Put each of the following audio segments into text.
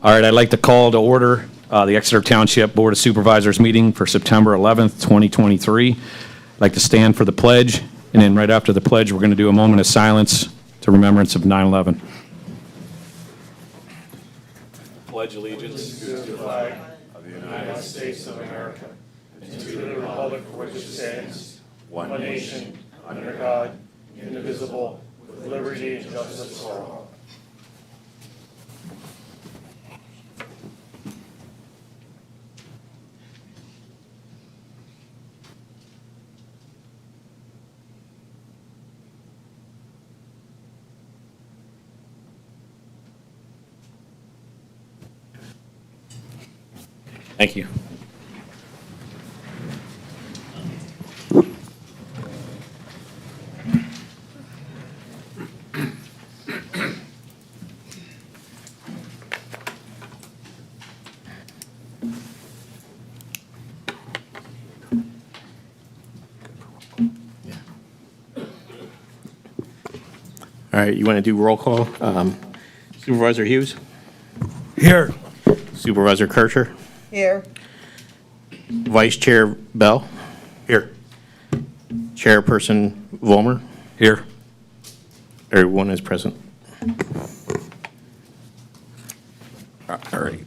All right, I'd like to call to order the Exeter Township Board of Supervisors meeting for September 11th, 2023. I'd like to stand for the pledge, and then right after the pledge, we're going to do a moment of silence to remembrance of 9/11. Pledge allegiance to the flag of the United States of America and to the republic for which it stands, one nation, under God, indivisible, with liberty and justice for all. Thank you. All right, you want to do roll call? Supervisor Hughes? Here. Supervisor Kircher? Here. Vice Chair Bell? Here. Chairperson Vollmer? Here. Everyone is present. All right.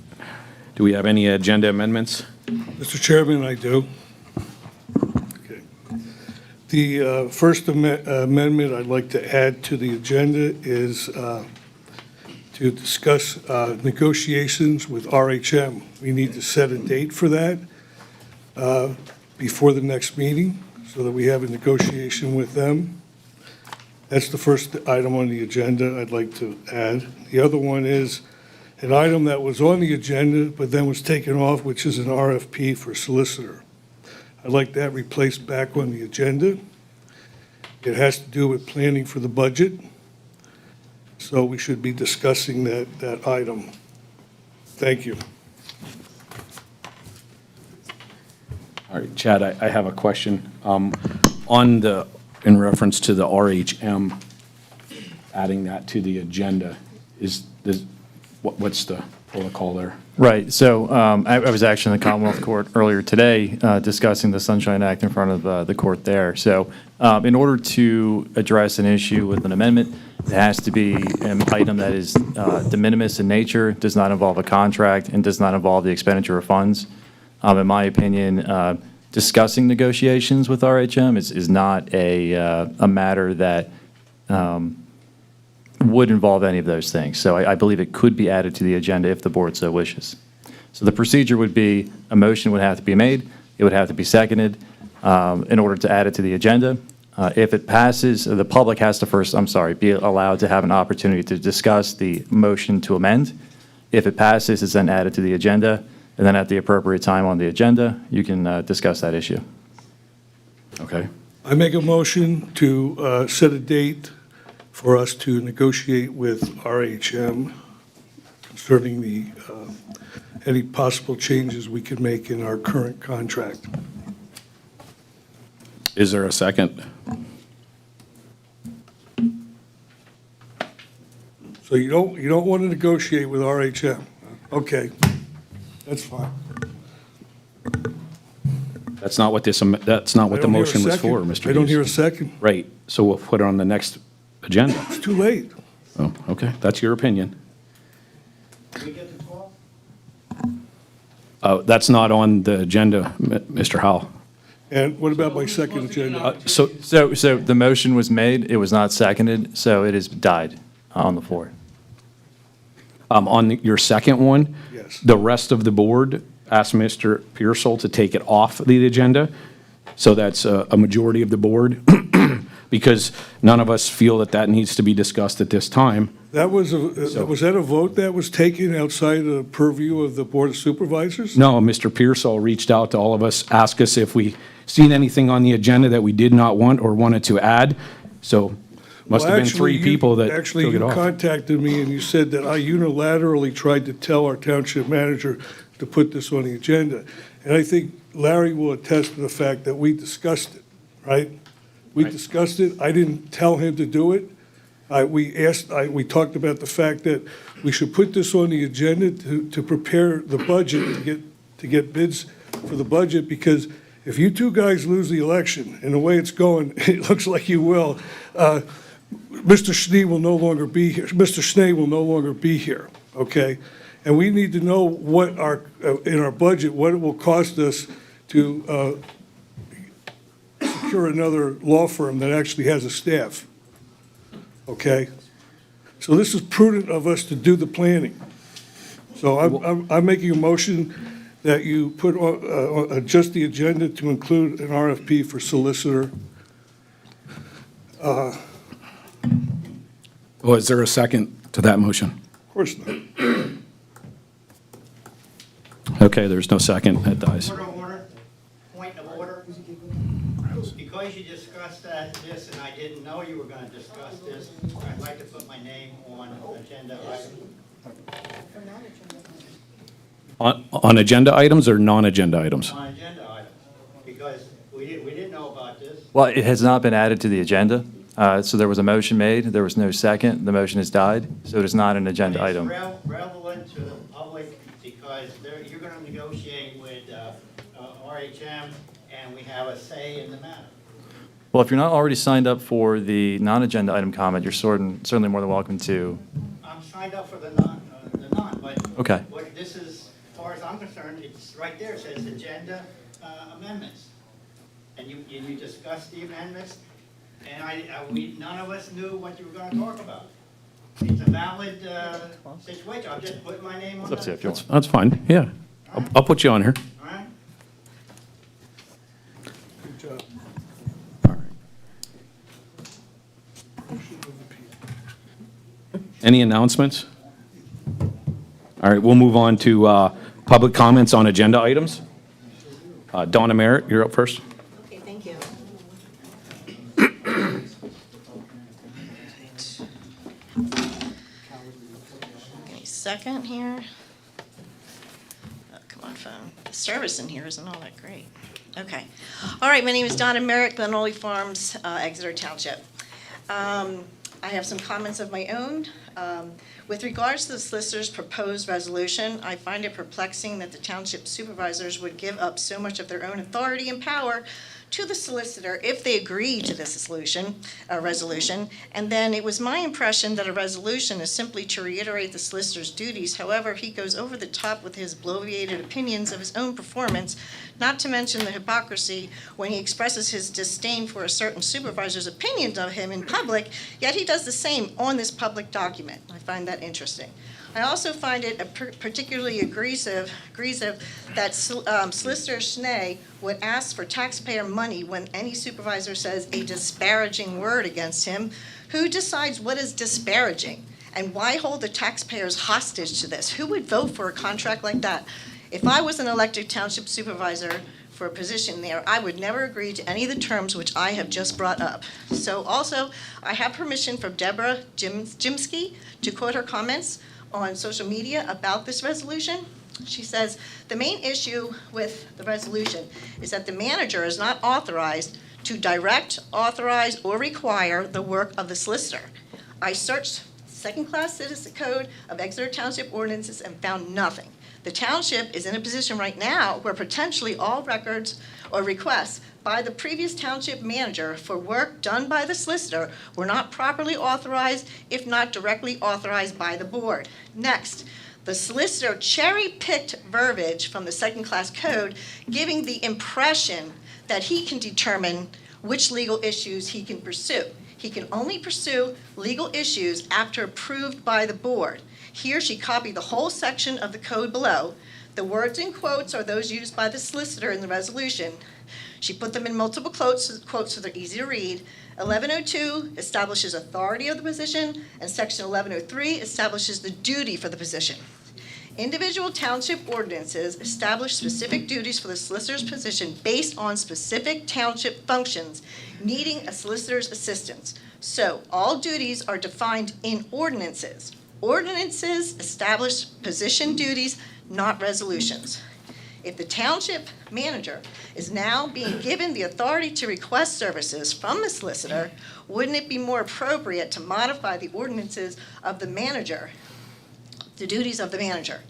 Do we have any agenda amendments? Mr. Chairman, I do. Okay. The first amendment I'd like to add to the agenda is to discuss negotiations with RHM. We need to set a date for that before the next meeting so that we have a negotiation with them. That's the first item on the agenda I'd like to add. The other one is an item that was on the agenda but then was taken off, which is an RFP for solicitor. I'd like that replaced back on the agenda. It has to do with planning for the budget. So we should be discussing that item. Thank you. All right, Chad, I have a question. In reference to the RHM, adding that to the agenda, what's the protocol there? Right. So I was actually in the Commonwealth Court earlier today discussing the Sunshine Act in front of the court there. So in order to address an issue with an amendment, it has to be an item that is de minimis in nature, does not involve a contract, and does not involve the expenditure of funds. In my opinion, discussing negotiations with RHM is not a matter that would involve any of those things. So I believe it could be added to the agenda if the board so wishes. So the procedure would be a motion would have to be made. It would have to be seconded in order to add it to the agenda. If it passes, the public has to first, be allowed to have an opportunity to discuss the motion to amend. If it passes, it's then added to the agenda. And then at the appropriate time on the agenda, you can discuss that issue. Okay. I make a motion to set a date for us to negotiate with RHM concerning the any possible changes we could make in our current contract. Is there a second? So you don't want to negotiate with RHM? Okay, that's fine. That's not what the motion was for, Mr. Hughes. I don't hear a second. Right, so we'll put it on the next agenda. It's too late. Oh, okay, that's your opinion. That's not on the agenda, Mr. Howell. And what about my second agenda? So the motion was made, it was not seconded, so it has died on the floor. On your second one, Yes. the rest of the board asked Mr. Pearsall to take it off the agenda. So that's a majority of the board, because none of us feel that needs to be discussed at this time. Was that a vote that was taken outside the purview of the Board of Supervisors? No, Mr. Pearsall reached out to all of us, asked us if we seen anything on the agenda that we did not want or wanted to add. So must have been three people that took Actually, it you off. contacted me and you said that I unilaterally tried to tell our township manager to put this on the agenda. And I think Larry will attest to the fact that we discussed it, right? We discussed it. I didn't tell him to do it. We talked about the fact that we should put this on the agenda to prepare the budget, to get bids for the budget, because if you two guys lose the election, and the way it's going, it looks like you will, Mr. Schnee will no longer be here. Mr. Schnee will no longer be here, okay? And we need to know what in our budget, what it will cost us to secure another law firm that actually has a staff, okay? So this is prudent of us to do the planning. So I'm making a motion that you put, adjust the agenda to include an RFP for solicitor. Well, is there a second to that motion? Of course not. Okay, there's no second, that dies. Point of order, point of order. Because you discussed this and I didn't know you were going to discuss this, I'd like to put my name on agenda item. On agenda items or non-agenda items? On agenda item, because we didn't know about this. Well, it has not been added to the agenda. So there was a motion made, there was no second, the motion has died, so it is not an agenda It's item. relevant to the public because you're going to negotiate with RHM and we have a say in the matter. Well, if you're not already signed up for the non-agenda item comment, you're certainly more than welcome to. I'm signed up for the non, but Okay. what this is, as far as I'm concerned, it's right there, it says agenda amendments. And you discussed the amendments, and none of us knew what you were gonna talk about. It's a valid situation, I'll just put my name on Let's see that. if you want. That's fine, yeah. I'll put you on here. All right? Good job. All right. Any announcements? All right, we'll move on to public comments on agenda items. Donna Merritt, you're up first. Okay, thank you. Okay, second here. Oh, come on, phone. The service in here isn't all that great. Okay. All right, my name is Donna Merrick, Glenolly Farms, Exeter Township. I have some comments of my own. With regards to the solicitor's proposed resolution, I find it perplexing that the township supervisors would give up so much of their own authority and power to the solicitor if they agree to this resolution. And then it was my impression that a resolution is simply to reiterate the solicitor's duties. However, he goes over the top with his bloviated opinions of his own performance, not to mention the hypocrisy when he expresses his disdain for a certain supervisor's opinions of him in public, yet he does the same on this public document. I find that interesting. I also find it particularly egregious that Solicitor Schnee would ask for taxpayer money when any supervisor says a disparaging word against him. Who decides what is disparaging? And why hold the taxpayers hostage to this? Who would vote for a contract like that? If I was an elected township supervisor for a position there, I would never agree to any of the terms which I have just brought up. So also, I have permission from Deborah Jimsky to quote her comments on social media about this resolution. She says, the main issue with the resolution is that the manager is not authorized to direct, authorize, or require the work of the solicitor. I searched second-class citizen code of Exeter Township ordinances and found nothing. The township is in a position right now where potentially all records or requests by the previous township manager for work done by the solicitor were not properly authorized, if not directly authorized by the board. Next, the solicitor cherry-picked verbiage from the second-class code, giving the impression that he can determine which legal issues he can pursue. He can only pursue legal issues after approved by the board. Here she copied the whole section of the code below. The words in quotes are those used by the solicitor in the resolution. She put them in multiple quotes so they're easy to read. 1102 establishes authority of the position, and section 1103 establishes the duty for the position. Individual township ordinances establish specific duties for the solicitor's position based on specific township functions needing a solicitor's assistance. So all duties are defined in ordinances. Ordinances establish position duties, not resolutions. If the township manager is now being given the authority to request services from the solicitor, wouldn't it be more appropriate to modify the ordinances of the manager, the duties of the manager?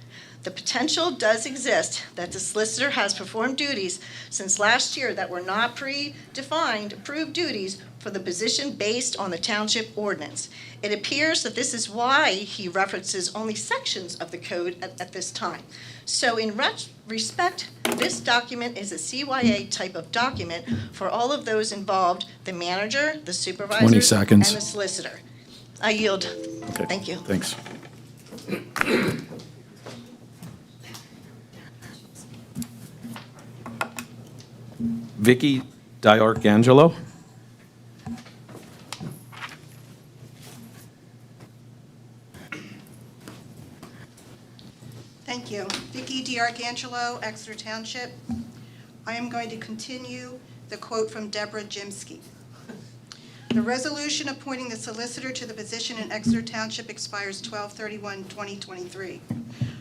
The potential does exist that the solicitor has performed duties since last year that were not predefined approved duties for the position based on the township ordinance. It appears that this is why he references only sections of the code at this time. So in respect, this document is a CYA type of document for all of those involved, the manager, the supervisor, 20 seconds. and the solicitor. I yield. Okay. Thank you. Thanks. Vicky D'Arcangelo. Thank you. Vicki D'Arcangelo, Exeter Township. I am going to continue the quote from Deborah Jimsky. The resolution appointing the solicitor to the position in Exeter Township expires 12/31/2023.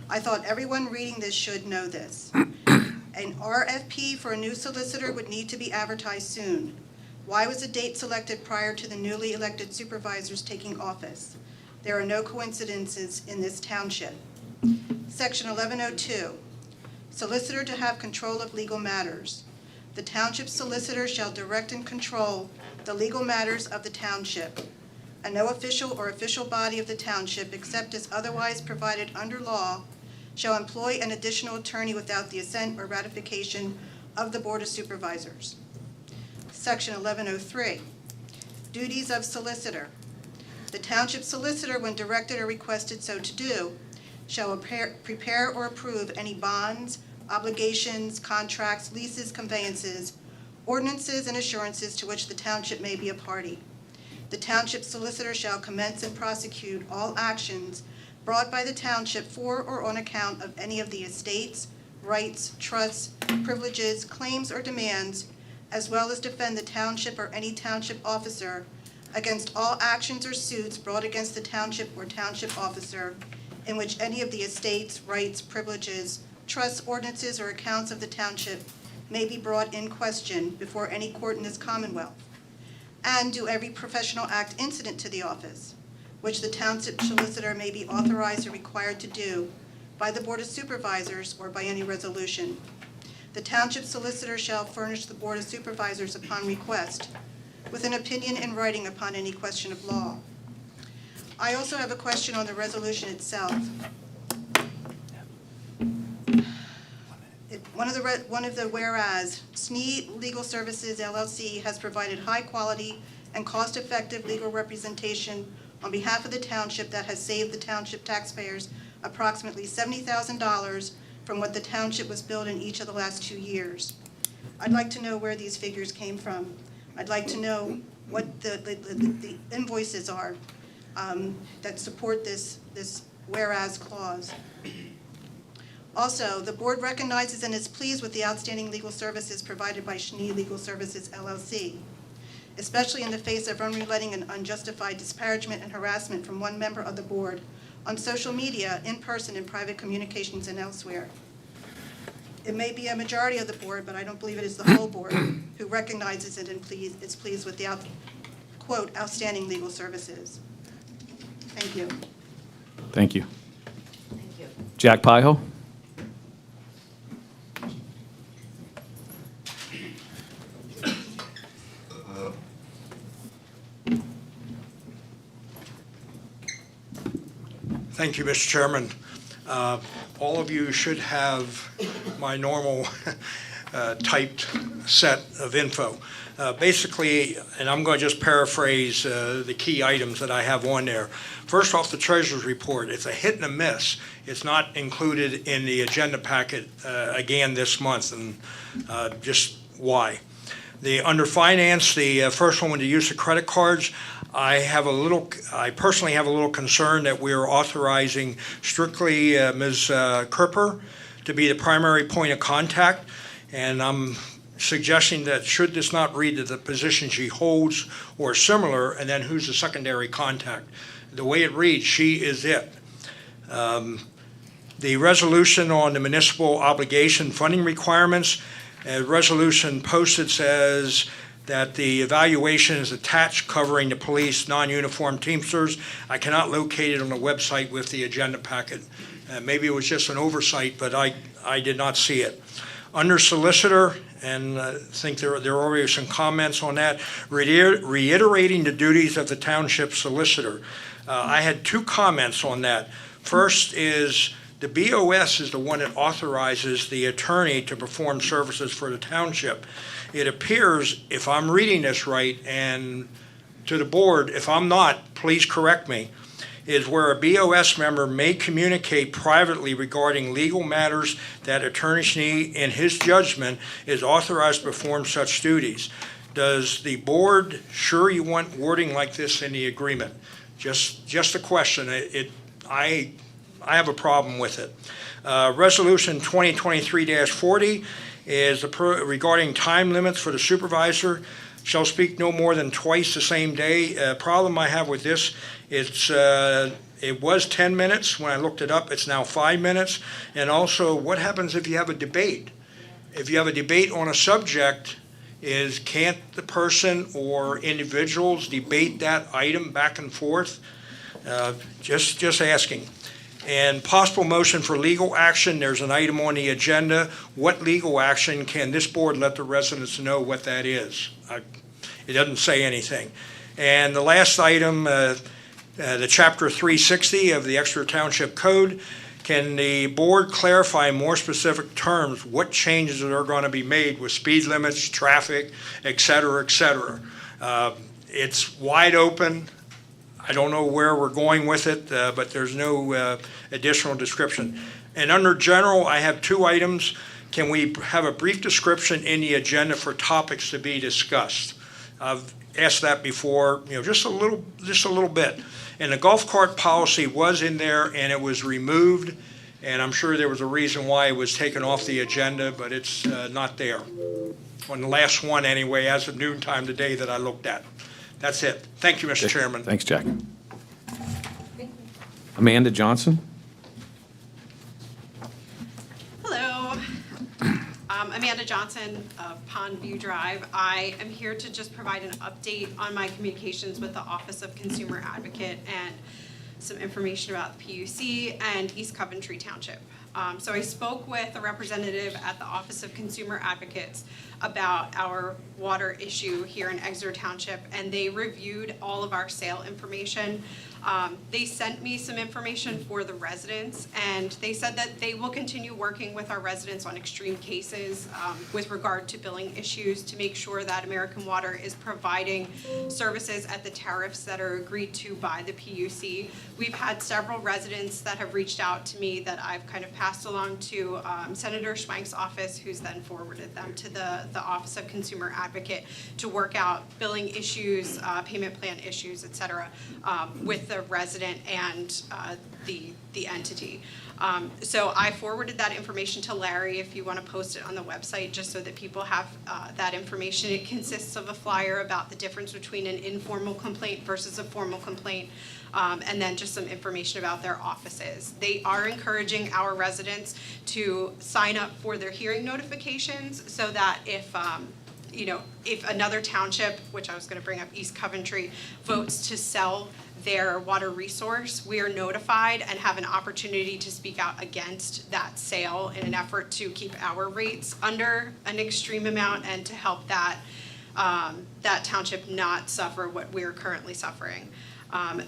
I thought everyone reading this should know this. An RFP for a new solicitor would need to be advertised soon. Why was a date selected prior to the newly elected supervisors taking office? There are no coincidences in this township. Section 1102, solicitor to have control of legal matters. The township solicitor shall direct and control the legal matters of the township. And no official or official body of the township, except as otherwise provided under law, shall employ an additional attorney without the assent or ratification of the Board of Supervisors. Section 1103, duties of solicitor. The township solicitor, when directed or requested so to do, shall prepare or approve any bonds, obligations, contracts, leases, conveyances, ordinances, and assurances to which the township may be a party. The township solicitor shall commence and prosecute all actions brought by the township for or on account of any of the estates, rights, trusts, privileges, claims, or demands, as well as defend the township or any township officer against all actions or suits brought against the township or township officer in which any of the estates, rights, privileges, trusts, ordinances, or accounts of the township may be brought in question before any court in this Commonwealth, and do every professional act incident to the office, which the township solicitor may be authorized or required to do by the Board of Supervisors or by any resolution. The township solicitor shall furnish the Board of Supervisors upon request with an opinion in writing upon any question of law. I also have a question on the resolution itself. One of the whereas, SNE Legal Services LLC has provided high-quality and cost-effective legal representation on behalf of the township that has saved the township taxpayers approximately $70,000 from what the township was billed in each of the last 2 years. I'd like to know where these figures came from. I'd like to know what the invoices are that support this whereas clause. Also, the board recognizes and is pleased with the outstanding legal services provided by SNE Legal Services LLC, especially in the face of unrelenting and unjustified disparagement and harassment from one member of the board on social media, in person, in private communications, and elsewhere. It may be a majority of the board, but I don't believe it is the whole board who recognizes it and is pleased with the, quote, outstanding legal services. Thank you. Thank you. Jack Pieho. Thank you, Mr. Chairman. All of you should have my normal typed set of info. Basically, and I'm going to just paraphrase the key items that I have on there. First off, the treasurer's report. It's a hit and a miss. It's not included in the agenda packet again this month, and just why. Under finance, the first one with the use of credit cards, I personally have a little concern that we're authorizing strictly Ms. Kerper to be the primary point of contact, and I'm suggesting that should this not read that the position she holds or similar, and then who's the secondary contact. The way it reads, she is it. The resolution on the municipal obligation funding requirements, resolution posted says that the evaluation is attached covering the police non-uniform Teamsters. I cannot locate it on the website with the agenda packet. Maybe it was just an oversight, but I did not see it. Under Solicitor, and I think there are already some comments on that, reiterating the duties of the Township Solicitor. I had two comments on that. First is the BOS is the one that authorizes the attorney to perform services for the township. It appears, if I'm reading this right, and to the board, if I'm not, please correct me, is where a BOS member may communicate privately regarding legal matters that attorney in his judgment is authorized to perform such duties. Does the board, sure you want wording like this in the agreement? Just a question. I have a problem with it. Resolution 2023-40 is regarding time limits for the supervisor shall speak no more than twice the same day. Problem I have with this, it was 10 minutes. When I looked it up, it's now 5 minutes. And also, what happens if you have a debate? If you have a debate on a subject, can't the person or individuals debate that item back and forth? Just asking. And possible motion for legal action, there's an item on the agenda. What legal action can this board let the residents know what that is? It doesn't say anything. And the last item, the Chapter 360 of the Exeter Township Code, can the board clarify in more specific terms what changes are going to be made with speed limits, traffic, et cetera, et cetera? It's wide open. I don't know where we're going with it, but there's no additional description. And under general, I have two items. Can we have a brief description in the agenda for topics to be discussed? I've asked that before, just a little bit. And the golf cart policy was in there and it was removed, and I'm sure there was a reason why it was taken off the agenda, but it's not there. On the last one anyway, as of noontime today that I looked at. That's it. Thank you, Mr. Chairman. Thanks, Jack. Amanda Johnson? Hello, Amanda Johnson of Pond View Drive. I am here to just provide an update on my communications with the Office of Consumer Advocate and some information about the PUC and East Coventry Township. So I spoke with a representative at the Office of Consumer Advocates about our water issue here in Exeter Township, and they reviewed all of our sale information. They sent me some information for the residents, and they said that they will continue working with our residents on extreme cases with regard to billing issues to make sure that American Water is providing services at the tariffs that are agreed to by the PUC. We've had several residents that have reached out to me that I've kind of passed along to Senator Schwank's office, who's then forwarded them to the Office of Consumer Advocate to work out billing issues, payment plan issues, et cetera, with the resident and the entity. So I forwarded that information to Larry if you want to post it on the website, just so that people have that information. It consists of a flyer about the difference between an informal complaint versus a formal complaint, and then just some information about their offices. They are encouraging our residents to sign up for their hearing notifications so that if another township, which I was going to bring up, East Coventry, votes to sell their water resource, we are notified and have an opportunity to speak out against that sale in an effort to keep our rates under an extreme amount and to help that township not suffer what we're currently suffering.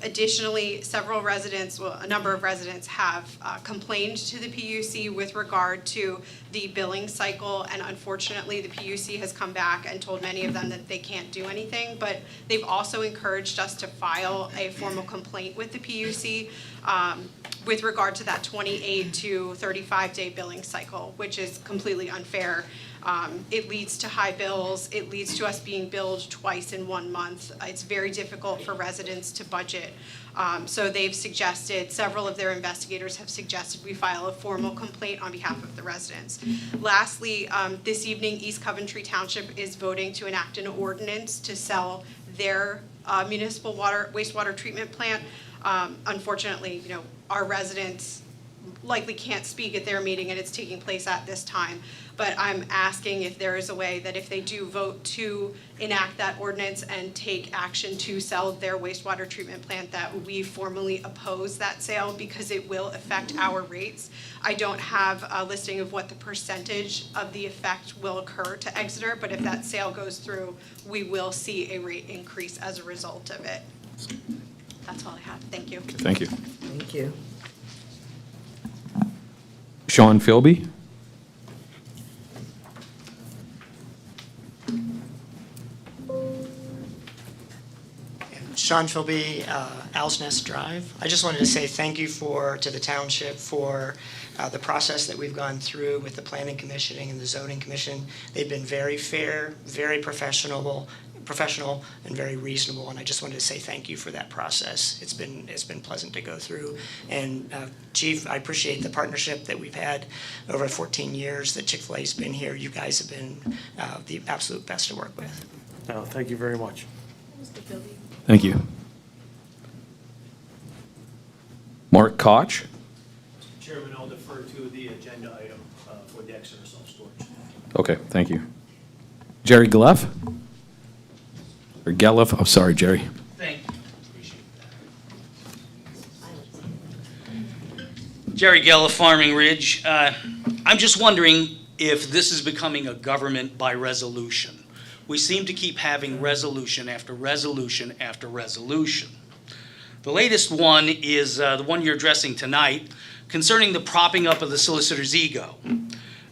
Additionally, a number of residents have complained to the PUC with regard to the billing cycle, and unfortunately the PUC has come back and told many of them that they can't do anything, but they've also encouraged us to file a formal complaint with the PUC with regard to that 28 to 35-day billing cycle, which is completely unfair. It leads to high bills. It leads to us being billed twice in 1 month. It's very difficult for residents to budget. So they've suggested, several of their investigators have suggested we file a formal complaint on behalf of the residents. Lastly, this evening, East Coventry Township is voting to enact an ordinance to sell their municipal wastewater treatment plant. Unfortunately, our residents likely can't speak at their meeting, and it's taking place at this time. But I'm asking if there is a way that if they do vote to enact that ordinance and take action to sell their wastewater treatment plant, that we formally oppose that sale because it will affect our rates. I don't have a listing of what the percentage of the effect will occur to Exeter, but if that sale goes through, we will see a rate increase as a result of it. That's all I have. Thank you. Thank you. Thank you. Sean Philby? Sean Philby, Owl's Nest Drive. I just wanted to say thank you to the township for the process that we've gone through with the planning commissioning and the zoning commission. They've been very fair, very professional, and very reasonable. And I just wanted to say thank you for that process. It's been pleasant to go through. And Chief, I appreciate the partnership that we've had over 14 years that Chick-fil-A's been here. You guys have been the absolute best to work with. No, thank you very much. Thank you. Mark Koch? Chairman, I'll defer to the agenda item for the Exeter self-storage. Okay, thank you. Jerry Gleff? Or Gelliff? Oh, sorry, Jerry. Thank you. Appreciate that. Jerry Gelliff, Farming Ridge. I'm just wondering if this is becoming a government by resolution. We seem to keep having resolution after resolution after resolution. The latest one is the one you're addressing tonight concerning the propping up of the solicitor's ego.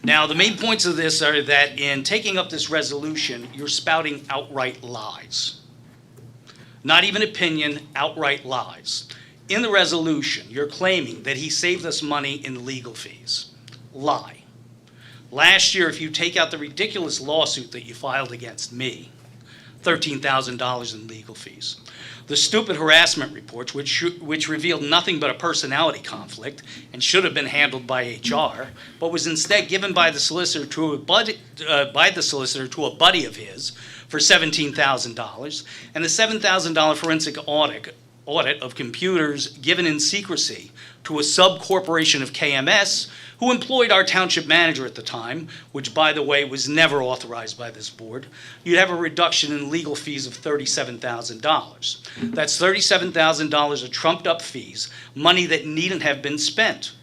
Now, the main points of this are that in taking up this resolution, you're spouting outright lies. Not even opinion, outright lies. In the resolution, you're claiming that he saved us money in legal fees. Lie. Last year, if you take out the ridiculous lawsuit that you filed against me, $13,000 in legal fees. The stupid harassment reports, which revealed nothing but a personality conflict and should have been handled by HR, but was instead given by the solicitor to a buddy of his for $17,000, and the $7,000 forensic audit of computers given in secrecy to a sub-corporation of KMS, who employed our township manager at the time, which, by the way, was never authorized by this board, you'd have a reduction in legal fees of $37,000. That's $37,000 of trumped-up fees, money that needn't have been spent.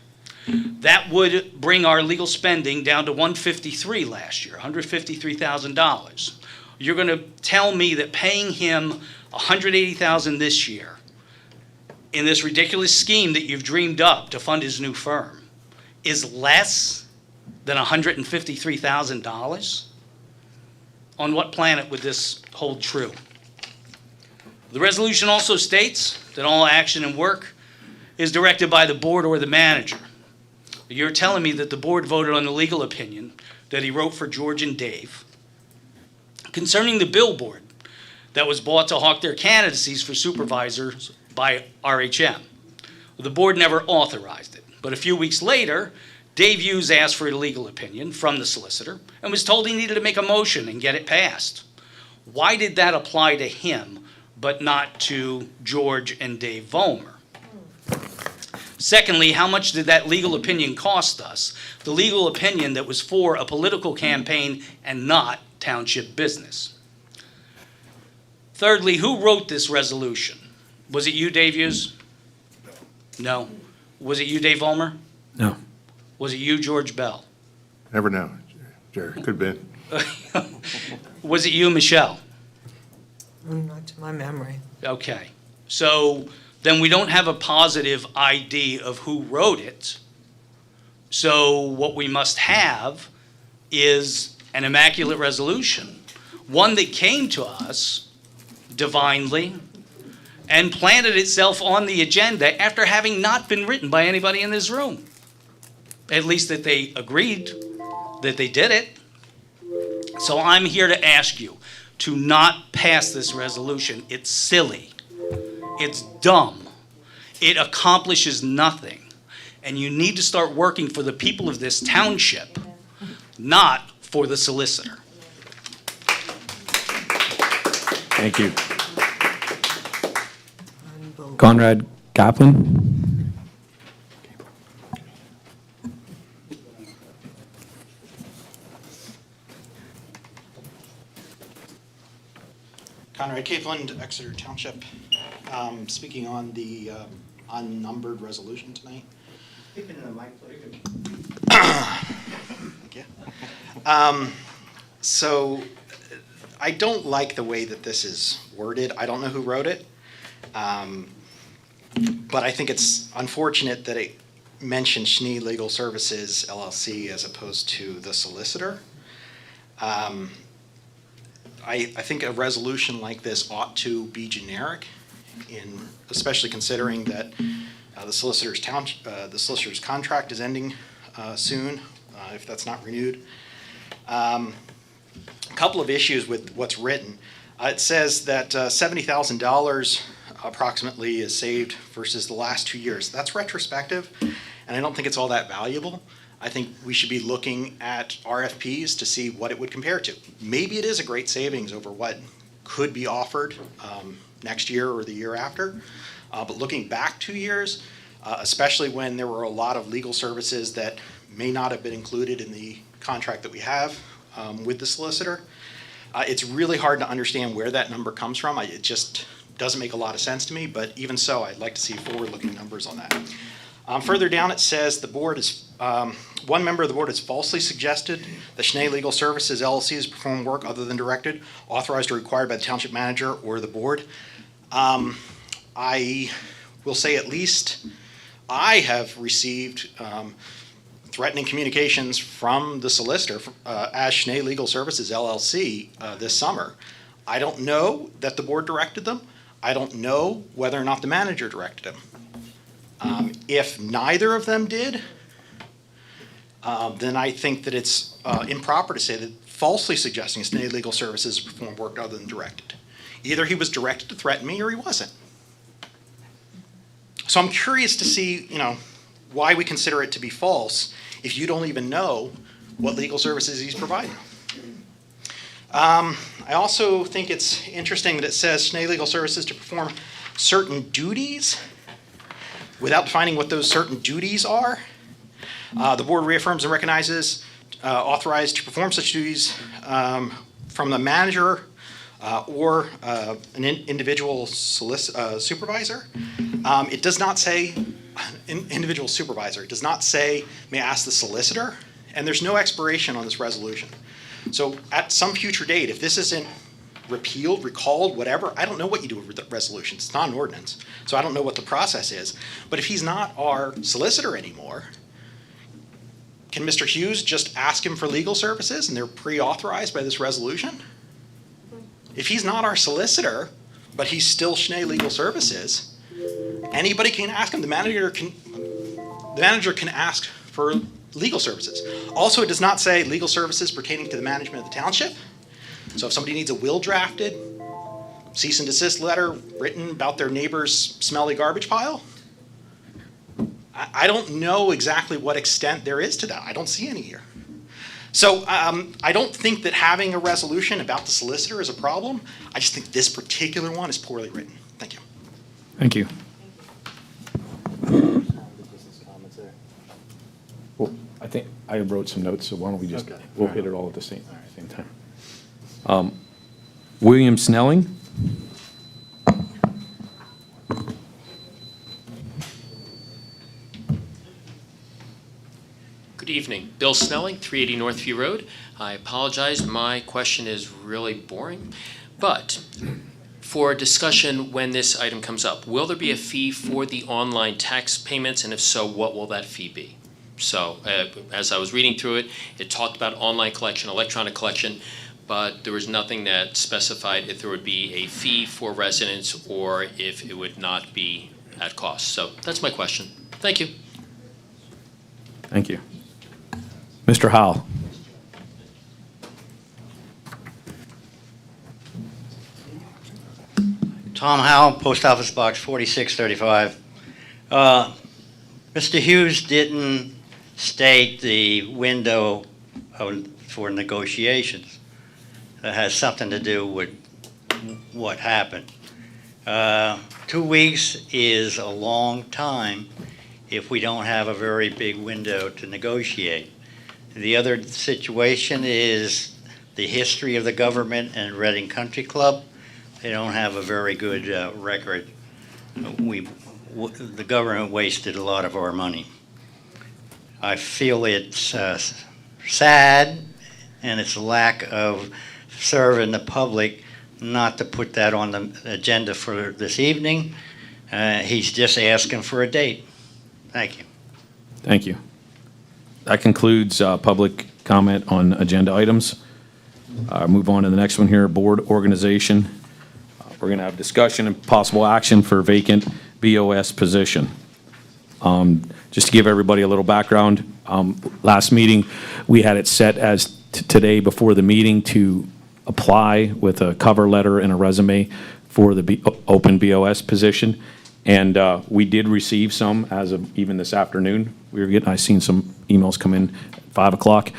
That would bring our legal spending down to $153,000 last year, $153,000. You're going to tell me that paying him $180,000 this year in this ridiculous scheme that you've dreamed up to fund his new firm is less than $153,000? On what planet would this hold true? The resolution also states that all action and work is directed by the board or the manager. You're telling me that the board voted on the legal opinion that he wrote for George and Dave concerning the billboard that was bought to hawk their candidacies for supervisors by RHM. The board never authorized it. But a few weeks later, Dave Hughes asked for a legal opinion from the solicitor and was told he needed to make a motion and get it passed. Why did that apply to him but not to George and Dave Vollmer? Secondly, how much did that legal opinion cost us? The legal opinion that was for a political campaign and not township business. Thirdly, who wrote this resolution? Was it you, Dave Hughes? No. Was it you, Dave Vollmer? No. Was it you, George Bell? Never know, Jerry. Could have been. Was it you, Michelle? Not to my memory. Okay. So then we don't have a positive ID of who wrote it. So what we must have is an immaculate resolution, one that came to us divinely and planted itself on the agenda after having not been written by anybody in this room. At least that they agreed that they did it. So I'm here to ask you to not pass this resolution. It's silly. It's dumb. It accomplishes nothing. And you need to start working for the people of this township, not for the solicitor. Thank you. Conrad Kaplan? Conrad Capeland, Exeter Township. Speaking on the unnumbered resolution tonight. Speaking of the mic, please. Thank you. So I don't like the way that this is worded. I don't know who wrote it. But I think it's unfortunate that it mentioned Schnee Legal Services LLC as opposed to the solicitor. I think a resolution like this ought to be generic, especially considering that the solicitor's contract is ending soon, if that's not renewed. A couple of issues with what's written. It says that $70,000 approximately is saved versus the last 2 years. That's retrospective, and I don't think it's all that valuable. I think we should be looking at RFPs to see what it would compare to. Maybe it is a great savings over what could be offered next year or the year after. But looking back 2 years, especially when there were a lot of legal services that may not have been included in the contract that we have with the solicitor, it's really hard to understand where that number comes from. It just doesn't make a lot of sense to me, but even so, I'd like to see forward-looking numbers on that. Further down, it says the board is, one member of the board has falsely suggested that Schnee Legal Services LLC has performed work other than directed, authorized or required by the township manager or the board. I will say at least I have received threatening communications from the solicitor as Schnee Legal Services LLC this summer. I don't know that the board directed them. I don't know whether or not the manager directed them. If neither of them did, then I think that it's improper to say that falsely suggesting Schnee Legal Services performed work other than directed. Either he was directed to threaten me or he wasn't. So I'm curious to see, why we consider it to be false if you don't even know what legal services he's providing. I also think it's interesting that it says Schnee Legal Services to perform certain duties without defining what those certain duties are. The board reaffirms and recognizes authorized to perform such duties from the manager or an individual supervisor. It does not say individual supervisor. It does not say may ask the solicitor, and there's no expiration on this resolution. So at some future date, if this isn't repealed, recalled, whatever, I don't know what you do with the resolution. It's not an ordinance, so I don't know what the process is. But if he's not our solicitor anymore, can Mr. Hughes just ask him for legal services and they're pre-authorized by this resolution? If he's not our solicitor, but he's still Schnee Legal Services, anybody can ask him. The manager can ask for legal services. Also, it does not say legal services pertaining to the management of the township. So if somebody needs a will drafted, cease and desist letter written about their neighbor's smelly garbage pile, I don't know exactly what extent there is to that. I don't see any here. So I don't think that having a resolution about the solicitor is a problem. I just think this particular one is poorly written. Thank you. Thank you. Well, I think I wrote some notes, so why don't we just, we'll hit it all at the same time. William Snelling. Good evening. Bill Snelling, 380 Northview Road. I apologize, my question is really boring, but for a discussion when this item comes up, will there be a fee for the online tax payments, and if so, what will that fee be? So as I was reading through it, it talked about online collection, electronic collection, but there was nothing that specified if there would be a fee for residents or if it would not be at cost. So that's my question. Thank you. Thank you. Mr. Howell. Tom Howell, Post Office Box 4635. Mr. Hughes didn't state the window for negotiations. That has something to do with what happened. 2 weeks is a long time if we don't have a very big window to negotiate. The other situation is the history of the government and Reading Country Club. they don't have a very good record. The government wasted a lot of our money. I feel it's sad, and it's a lack of serving the public not to put that on the agenda for this evening. He's just asking for a date. Thank you. Thank you. That concludes public comment on agenda items. Move on to the next one here, board organization. We're going to have discussion and possible action for vacant BOS position. Just to give everybody a little background, last meeting, we had it set as today before the meeting to apply with a cover letter and a resume for the open BOS position. And we did receive some as of even this afternoon. I seen some emails come in at 5 o'clock.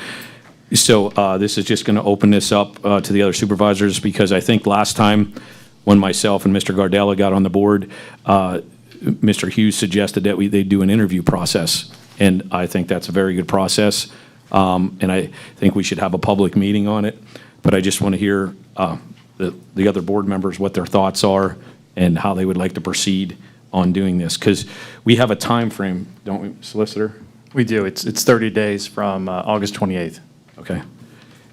So this is just going to open this up to the other supervisors, because I think last time when myself and Mr. Gardella got on the board, Mr. Hughes suggested that they do an interview process. And I think that's a very good process. And I think we should have a public meeting on it. But I just want to hear the other board members, what their thoughts are and how they would like to proceed on doing this. Because we have a time frame, don't we, Solicitor? We do. It's 30 days from August 28th. Okay.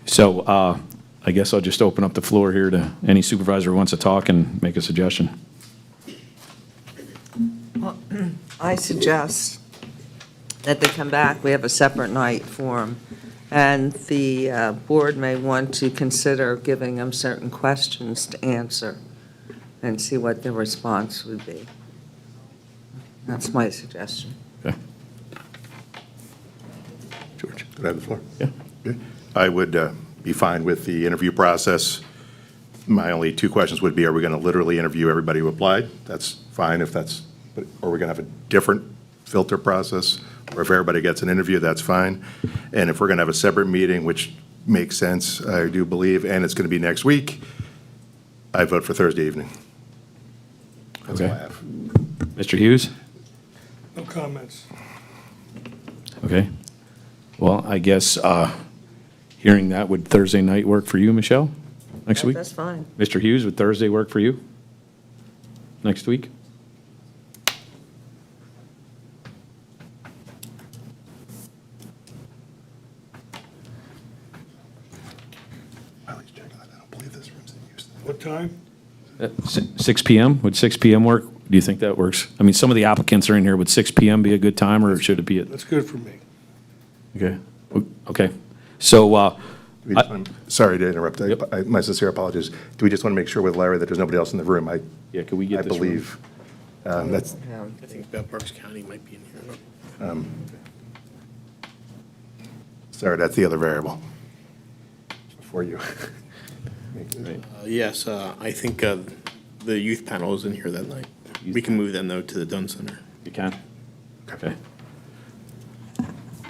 So I guess I'll just open up the floor here to any supervisor who wants to talk and make a suggestion. Well, I suggest that they come back, we have a separate night for them, and the board may want to consider giving them certain questions to answer and see what their response would be. That's my suggestion. Okay. George, could I have the floor? Yeah. Okay. I would be fine with the interview process. My only two questions would be, are we going to literally interview everybody who applied? That's fine if that's, or are we going to have a different filter process? Or if everybody gets an interview, that's fine. And if we're going to have a separate meeting, which makes sense, I do believe, and it's going to be next week, I vote for Thursday evening. That's all I have. Mr. Hughes? No comments. Okay. Well, I guess hearing that, would Thursday night work for you, Michelle, next week? That's fine. Mr. Hughes, would Thursday work for you next week? I don't believe this room's in use. What time? 6 p.m.? Would 6 p.m. work? Do you think that works? I mean, some of the applicants are in here. Would 6 p.m. be a good time, or should it be at? That's good for me. Okay. Okay. So, Sorry to interrupt. Yep. My sincere apologies. Do we just want to make sure with Larry that there's nobody else in the room? yeah, could we get I this room? believe that's, Yeah. I think Berks County might be in here. sorry, that's the other variable. Before you. Yes, I think the youth panel is in here that night. We can move them, though, to the Dunn Center. You can? Okay. All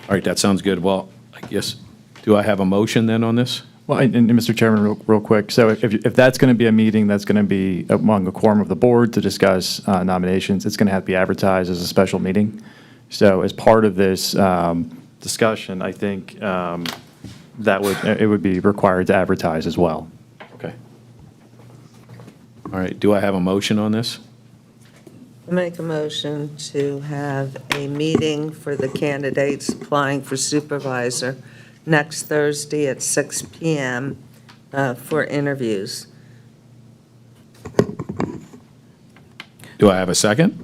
right, that sounds good. Well, I guess, do I have a motion then on this? Well, and Mr. Chairman, real quick, so if that's going to be a meeting that's going to be among a quorum of the board to discuss nominations, it's going to have to be advertised as a special meeting. So as part of this discussion, I think it would be required to advertise as well. Okay. All right, do I have a motion on this? I make a motion to have a meeting for the candidates applying for supervisor next Thursday at 6 p.m. For interviews. Do I have a second?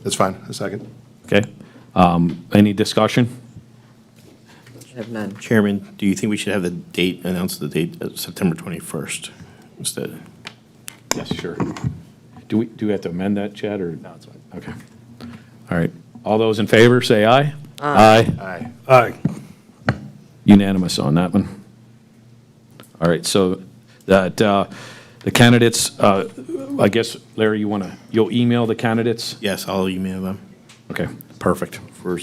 That's fine, a second. Okay. Any discussion? I have none. Chairman, do you think we should have the date, announce the date of September 21st instead? Yes, sure. Do we have to amend that, Chad, or? No, it's fine. Okay. All right. All those in favor, say aye. Aye. Aye. Unanimous on that one. All right, so that, the candidates, I guess, Larry, you'll email the candidates? Yes, I'll email them Okay, perfect. for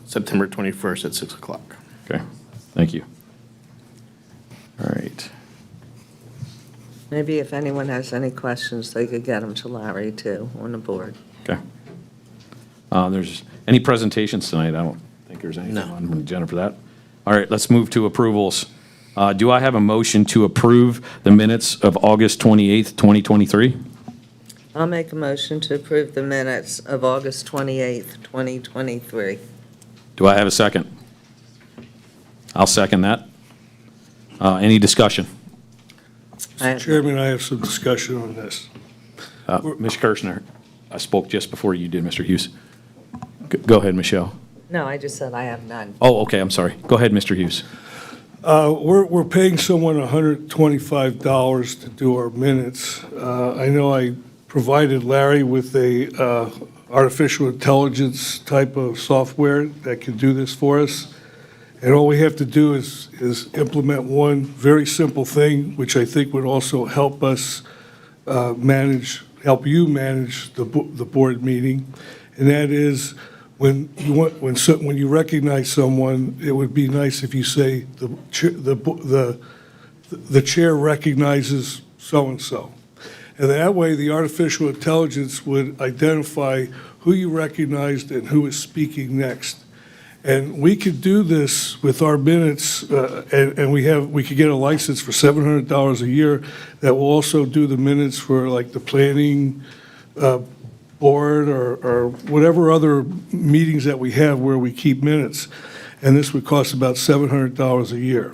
September 21st at 6 o'clock. Okay, thank you. All right. Maybe if anyone has any questions, they could get them to Larry too, on the board. Okay. There's any presentations tonight? I don't think there's anything No. on the agenda for that. All right, let's move to approvals. Do I have a motion to approve the minutes of August 28th, 2023? I'll make a motion to approve the minutes of August 28th, 2023. Do I have a second? I'll second that. Any discussion? Chairman, I have some discussion on this. Ms. Kirshner, I spoke just before you did, Mr. Hughes. Go ahead, Michelle. No, I just said I have none. Oh, okay, I'm sorry. Go ahead, Mr. Hughes. We're paying someone $125 to do our minutes. I know I provided Larry with a artificial intelligence type of software that can do this for us. And all we have to do is implement one very simple thing, which I think would also help us help you manage the board meeting. And that is, when you recognize someone, it would be nice if you say the chair recognizes so-and-so. And that way, the artificial intelligence would identify who you recognized and who is speaking next. And we could do this with our minutes, and we could get a license for $700 a year that will also do the minutes for like the planning board or whatever other meetings that we have where we keep minutes. And this would cost about $700 a year.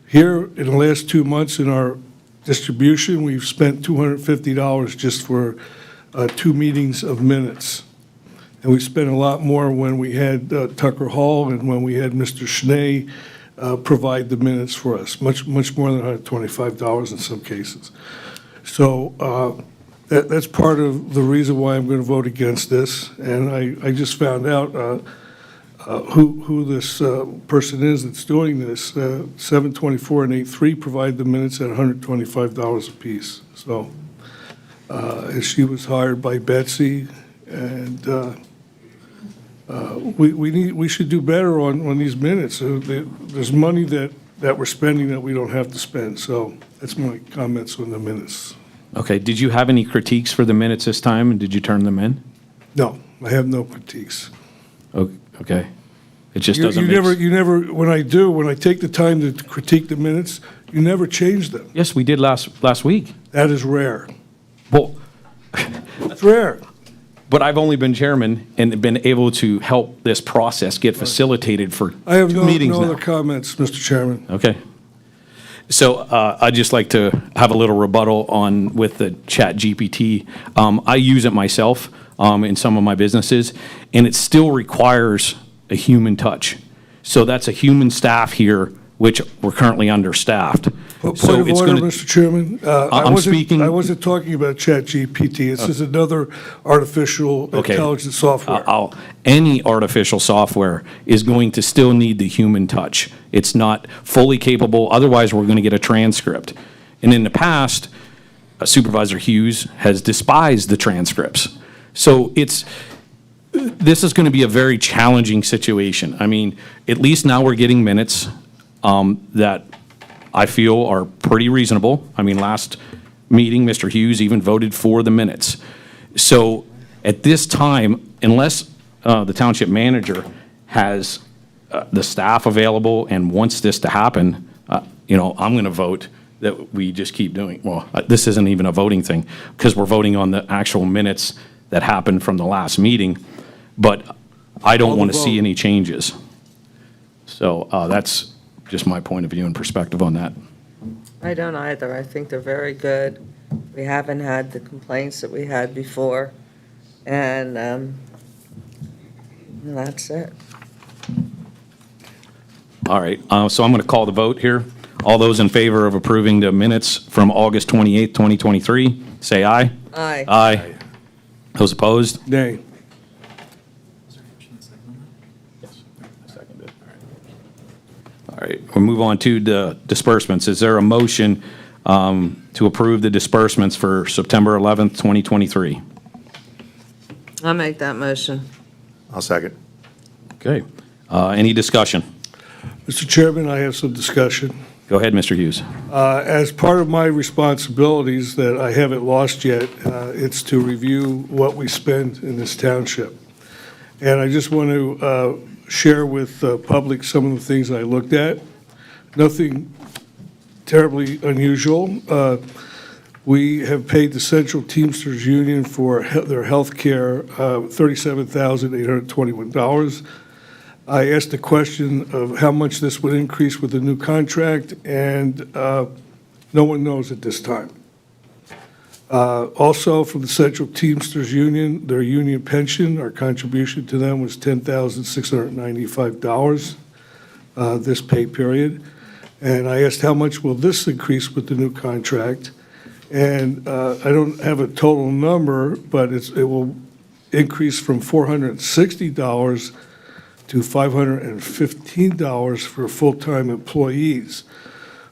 Here, in the last 2 months in our distribution, we've spent $250 just for 2 meetings of minutes. And we spent a lot more when we had Tucker Hall and when we had Mr. Schnee provide the minutes for us, much more than $125 in some cases. So that's part of the reason why I'm going to vote against this. And I just found out who this person is that's doing this. 724 and 83 provide the minutes at $125 apiece. So and she was hired by Betsy, and we should do better on these minutes. There's money that we're spending that we don't have to spend. So that's my comments on the minutes. Okay, did you have any critiques for the minutes this time, and did you turn them in? No, I have no critiques. Okay. It just doesn't You never, when I take the time to critique the minutes, you never change them. Yes, we did last week. That is rare. Well, It's rare. but I've only been chairman and been able to help this process get facilitated for I have 2 meetings no now. other comments, Mr. Chairman. Okay. So I'd just like to have a little rebuttal with the Chat GPT. I use it myself in some of my businesses, and it still requires a human touch. So that's a human staff here, which we're currently understaffed. Point So of it's order, gonna- Mr. Chairman. I'm speaking- I wasn't talking about ChatGPT. This is another artificial Okay. intelligence software. Any artificial software is going to still need the human touch. It's not fully capable, otherwise we're going to get a transcript. And in the past, Supervisor Hughes has despised the transcripts. So this is going to be a very challenging situation. I mean, at least now we're getting minutes that I feel are pretty reasonable. I mean, last meeting, Mr. Hughes even voted for the minutes. So at this time, unless the township manager has the staff available and wants this to happen, I'm going to vote that we just keep doing. Well, this isn't even a voting thing because we're voting on the actual minutes that happened from the last meeting, but I don't want to see any changes. So that's just my point of view and perspective on that. I don't either. I think they're very good. We haven't had the complaints that we had before, and that's it. All right, so I'm going to call the vote here. All those in favor of approving the minutes from August 28th, 2023, say aye. Aye. Aye. Those opposed? Nay. All right, we'll move on to the disbursements. Is there a motion to approve the disbursements for September 11th, 2023? I'll make that motion. I'll second. Okay, any discussion? Mr. Chairman, I have some discussion. Go ahead, Mr. Hughes. As part of my responsibilities that I haven't lost yet, it's to review what we spend in this township. And I just want to share with the public some of the things I looked at. Nothing terribly unusual. We have paid the Central Teamsters Union for their health care $37,821. I asked the question of how much this would increase with the new contract, and no one knows at this time. Also, from the Central Teamsters Union, their union pension, our contribution to them was $10,695 this pay period. And I asked how much will this increase with the new contract? And I don't have a total number, but it will increase from $460 to $515 for full-time employees.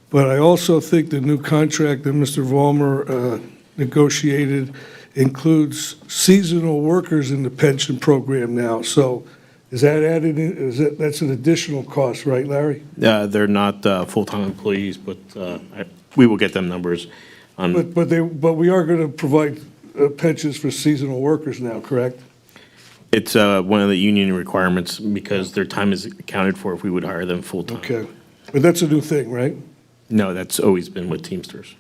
But I also think the new contract that Mr. Vollmer negotiated includes seasonal workers in the pension program now. So is that added in, that's an additional cost, right, Larry? They're not full-time employees, but we will get them numbers on. But we are going to provide pensions for seasonal workers now, correct? It's one of the union requirements because their time is accounted for if we would hire them full-time. Okay. But that's a new thing, right? No, that's always been with Teamsters.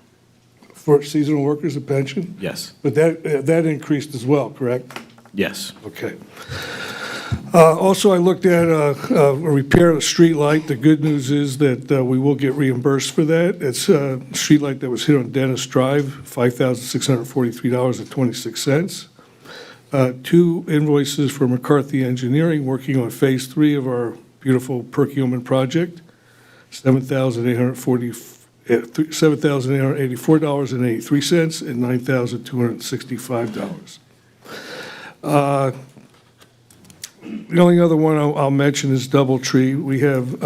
For seasonal workers, a pension? Yes. But that increased as well, correct? Yes. Okay. Also, I looked at a repair of a street light. The good news is that we will get reimbursed for that. It's a street light that was hit on Dennis Drive, $5,643.26. 2 invoices for McCarthy Engineering working on Phase 3 of our beautiful Perkiomen project, $7,884.83 and $9,265. The only other one I'll mention is Doubletree. We have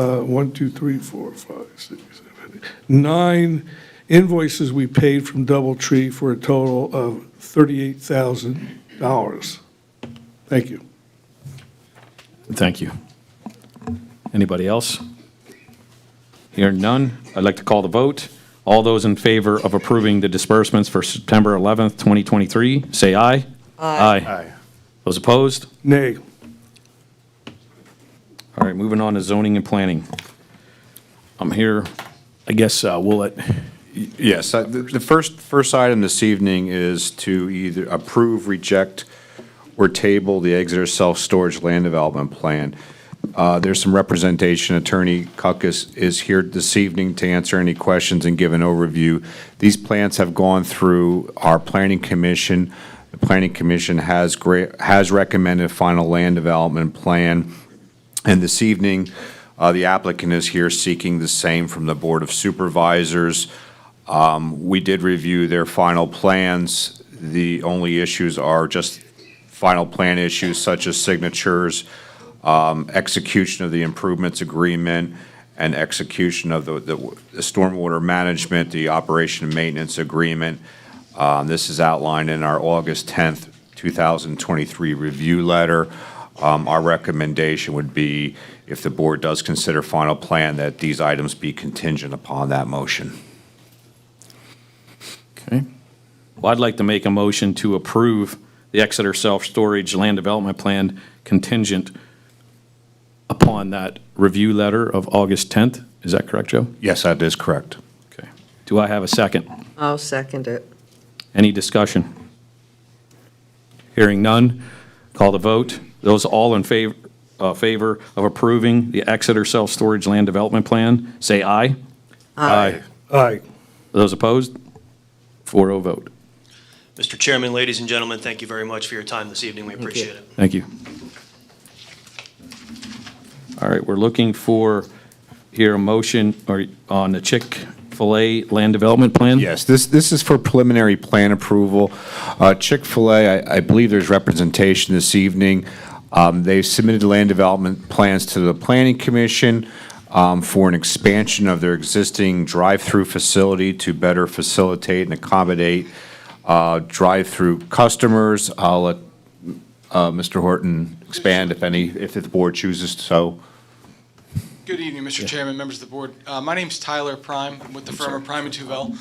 9 invoices we paid from Doubletree for a total of $38,000. Thank you. Thank you. Anybody else? Hearing none, I'd like to call the vote. All those in favor of approving the disbursements for September 11th, 2023, say aye. Aye. Those opposed? Nay. All right, moving on to zoning and planning. I'm here, I guess we'll let, Yes, the first item this evening is to either approve, reject, or table the Exeter Self-Storage Land Development Plan. There's some representation. Attorney Cuckus is here this evening to answer any questions and give an overview. These plans have gone through our Planning Commission. The Planning Commission has recommended a final land development plan. And this evening, the applicant is here seeking the same from the Board of Supervisors. We did review their final plans. The only issues are just final plan issues such as signatures, execution of the improvements agreement, and execution of the stormwater management, the operation and maintenance agreement. This is outlined in our August 10th, 2023 review letter. Our recommendation would be, if the board does consider final plan, that these items be contingent upon that motion. okay. Well, I'd like to make a motion to approve the Exeter Self-Storage Land Development Plan contingent upon that review letter of August 10th. Is that correct, Joe? Yes, that is correct. Okay. Do I have a second? I'll second it. Any discussion? Hearing none, call the vote. Those all in favor of approving the Exeter Self-Storage Land Development Plan, say aye. Aye. Aye. Those opposed? 4-0 vote. Mr. Chairman, ladies and gentlemen, thank you very much for your time this evening. We appreciate it. Thank you. All right, we're looking for here a motion on the Chick-fil-A Land Development Plan? Yes, this is for preliminary plan approval. Chick-fil-A, I believe there's representation this evening. They've submitted land development plans to the Planning Commission for an expansion of their existing drive-through facility to better facilitate and accommodate drive-through customers. I'll let Mr. Horton expand if the board chooses so. Good evening, Mr. Chairman, members of the board. My name's Tyler Prime. I'm with the firm of Prime and Tuvell.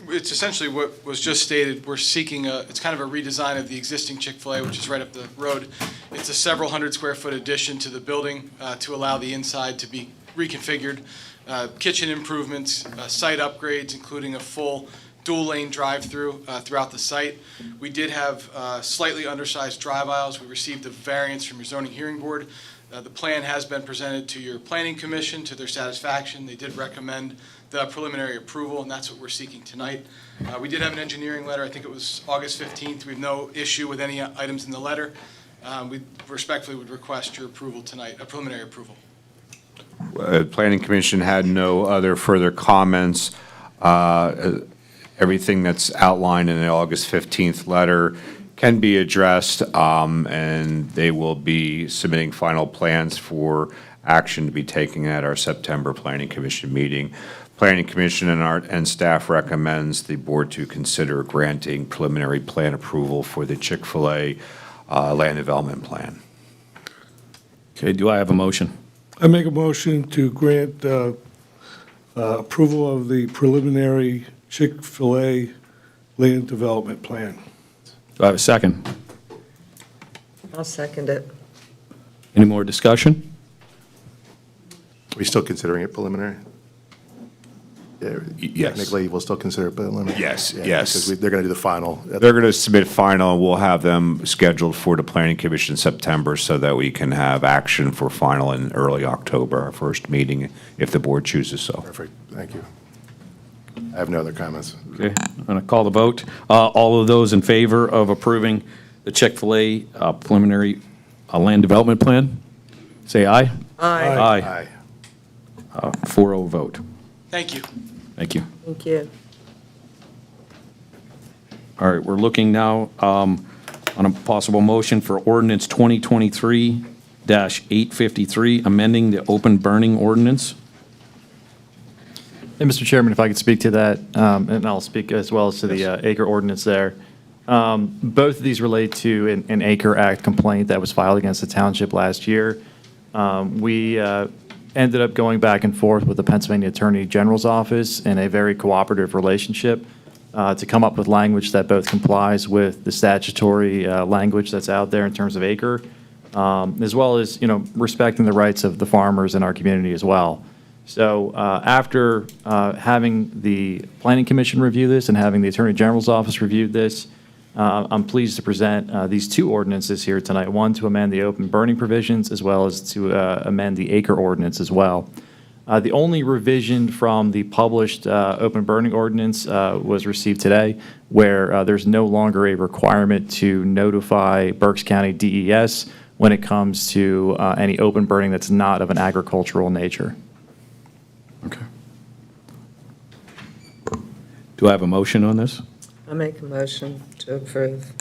It's essentially what was just stated. We're seeking it's kind of a redesign of the existing Chick-fil-A, which is right up the road. It's a several hundred square foot addition to the building to allow the inside to be reconfigured. kitchen improvements, site upgrades, including a full dual-lane drive-through throughout the site. We did have slightly undersized drive aisles. We received a variance from your zoning hearing board. The plan has been presented to your planning commission to their satisfaction. They did recommend the preliminary approval, and that's what we're seeking tonight. We did have an engineering letter. I think it was August 15th. We have no issue with any items in the letter. We respectfully would request your approval tonight, a preliminary approval. Planning Commission had no other further comments. Everything that's outlined in the August 15th letter can be addressed, and they will be submitting final plans for action to be taken at our September Planning Commission meeting. Planning Commission and staff recommends the board to consider granting preliminary plan approval for the Chick-fil-A land development plan. Okay, do I have a motion? I make a motion to grant approval of the preliminary Chick-fil-A land development plan. Do I have a second? I'll second it. Any more discussion? Are we still considering it preliminary? Yes. Technically, we'll still consider it preliminary? Yes, Yeah, yes. Because they're going to do the final. They're going to submit final, and we'll have them scheduled for the Planning Commission in September so that we can have action for final in early October, our first meeting, if the board chooses so. Perfect, thank you. I have no other comments. Okay, I'm going to call the vote. All of those in favor of approving the Chick-fil-A preliminary land development plan, say aye. Aye. Aye. 4-0 vote. Thank you. Thank you. Thank you. All right, we're looking now on a possible motion for ordinance 2023-853, amending the open burning ordinance. Hey, Mr. Chairman, if I could speak to that, and I'll speak as well as to the acre ordinance there. Both of these relate to an Acre Act complaint that was filed against the township last year. We ended up going back and forth with the Pennsylvania Attorney General's office in a very cooperative relationship to come up with language that both complies with the statutory language that's out there in terms of acre, as well as, respecting the rights of the farmers in our community as well. So after having the Planning Commission review this and having the Attorney General's office review this, I'm pleased to present these two ordinances here tonight, one to amend the open burning provisions as well as to amend the acre ordinance as well. The only revision from the published open burning ordinance was received today, where there's no longer a requirement to notify Berks County DES when it comes to any open burning that's not of an agricultural nature. Okay. Do I have a motion on this? I make a motion to approve.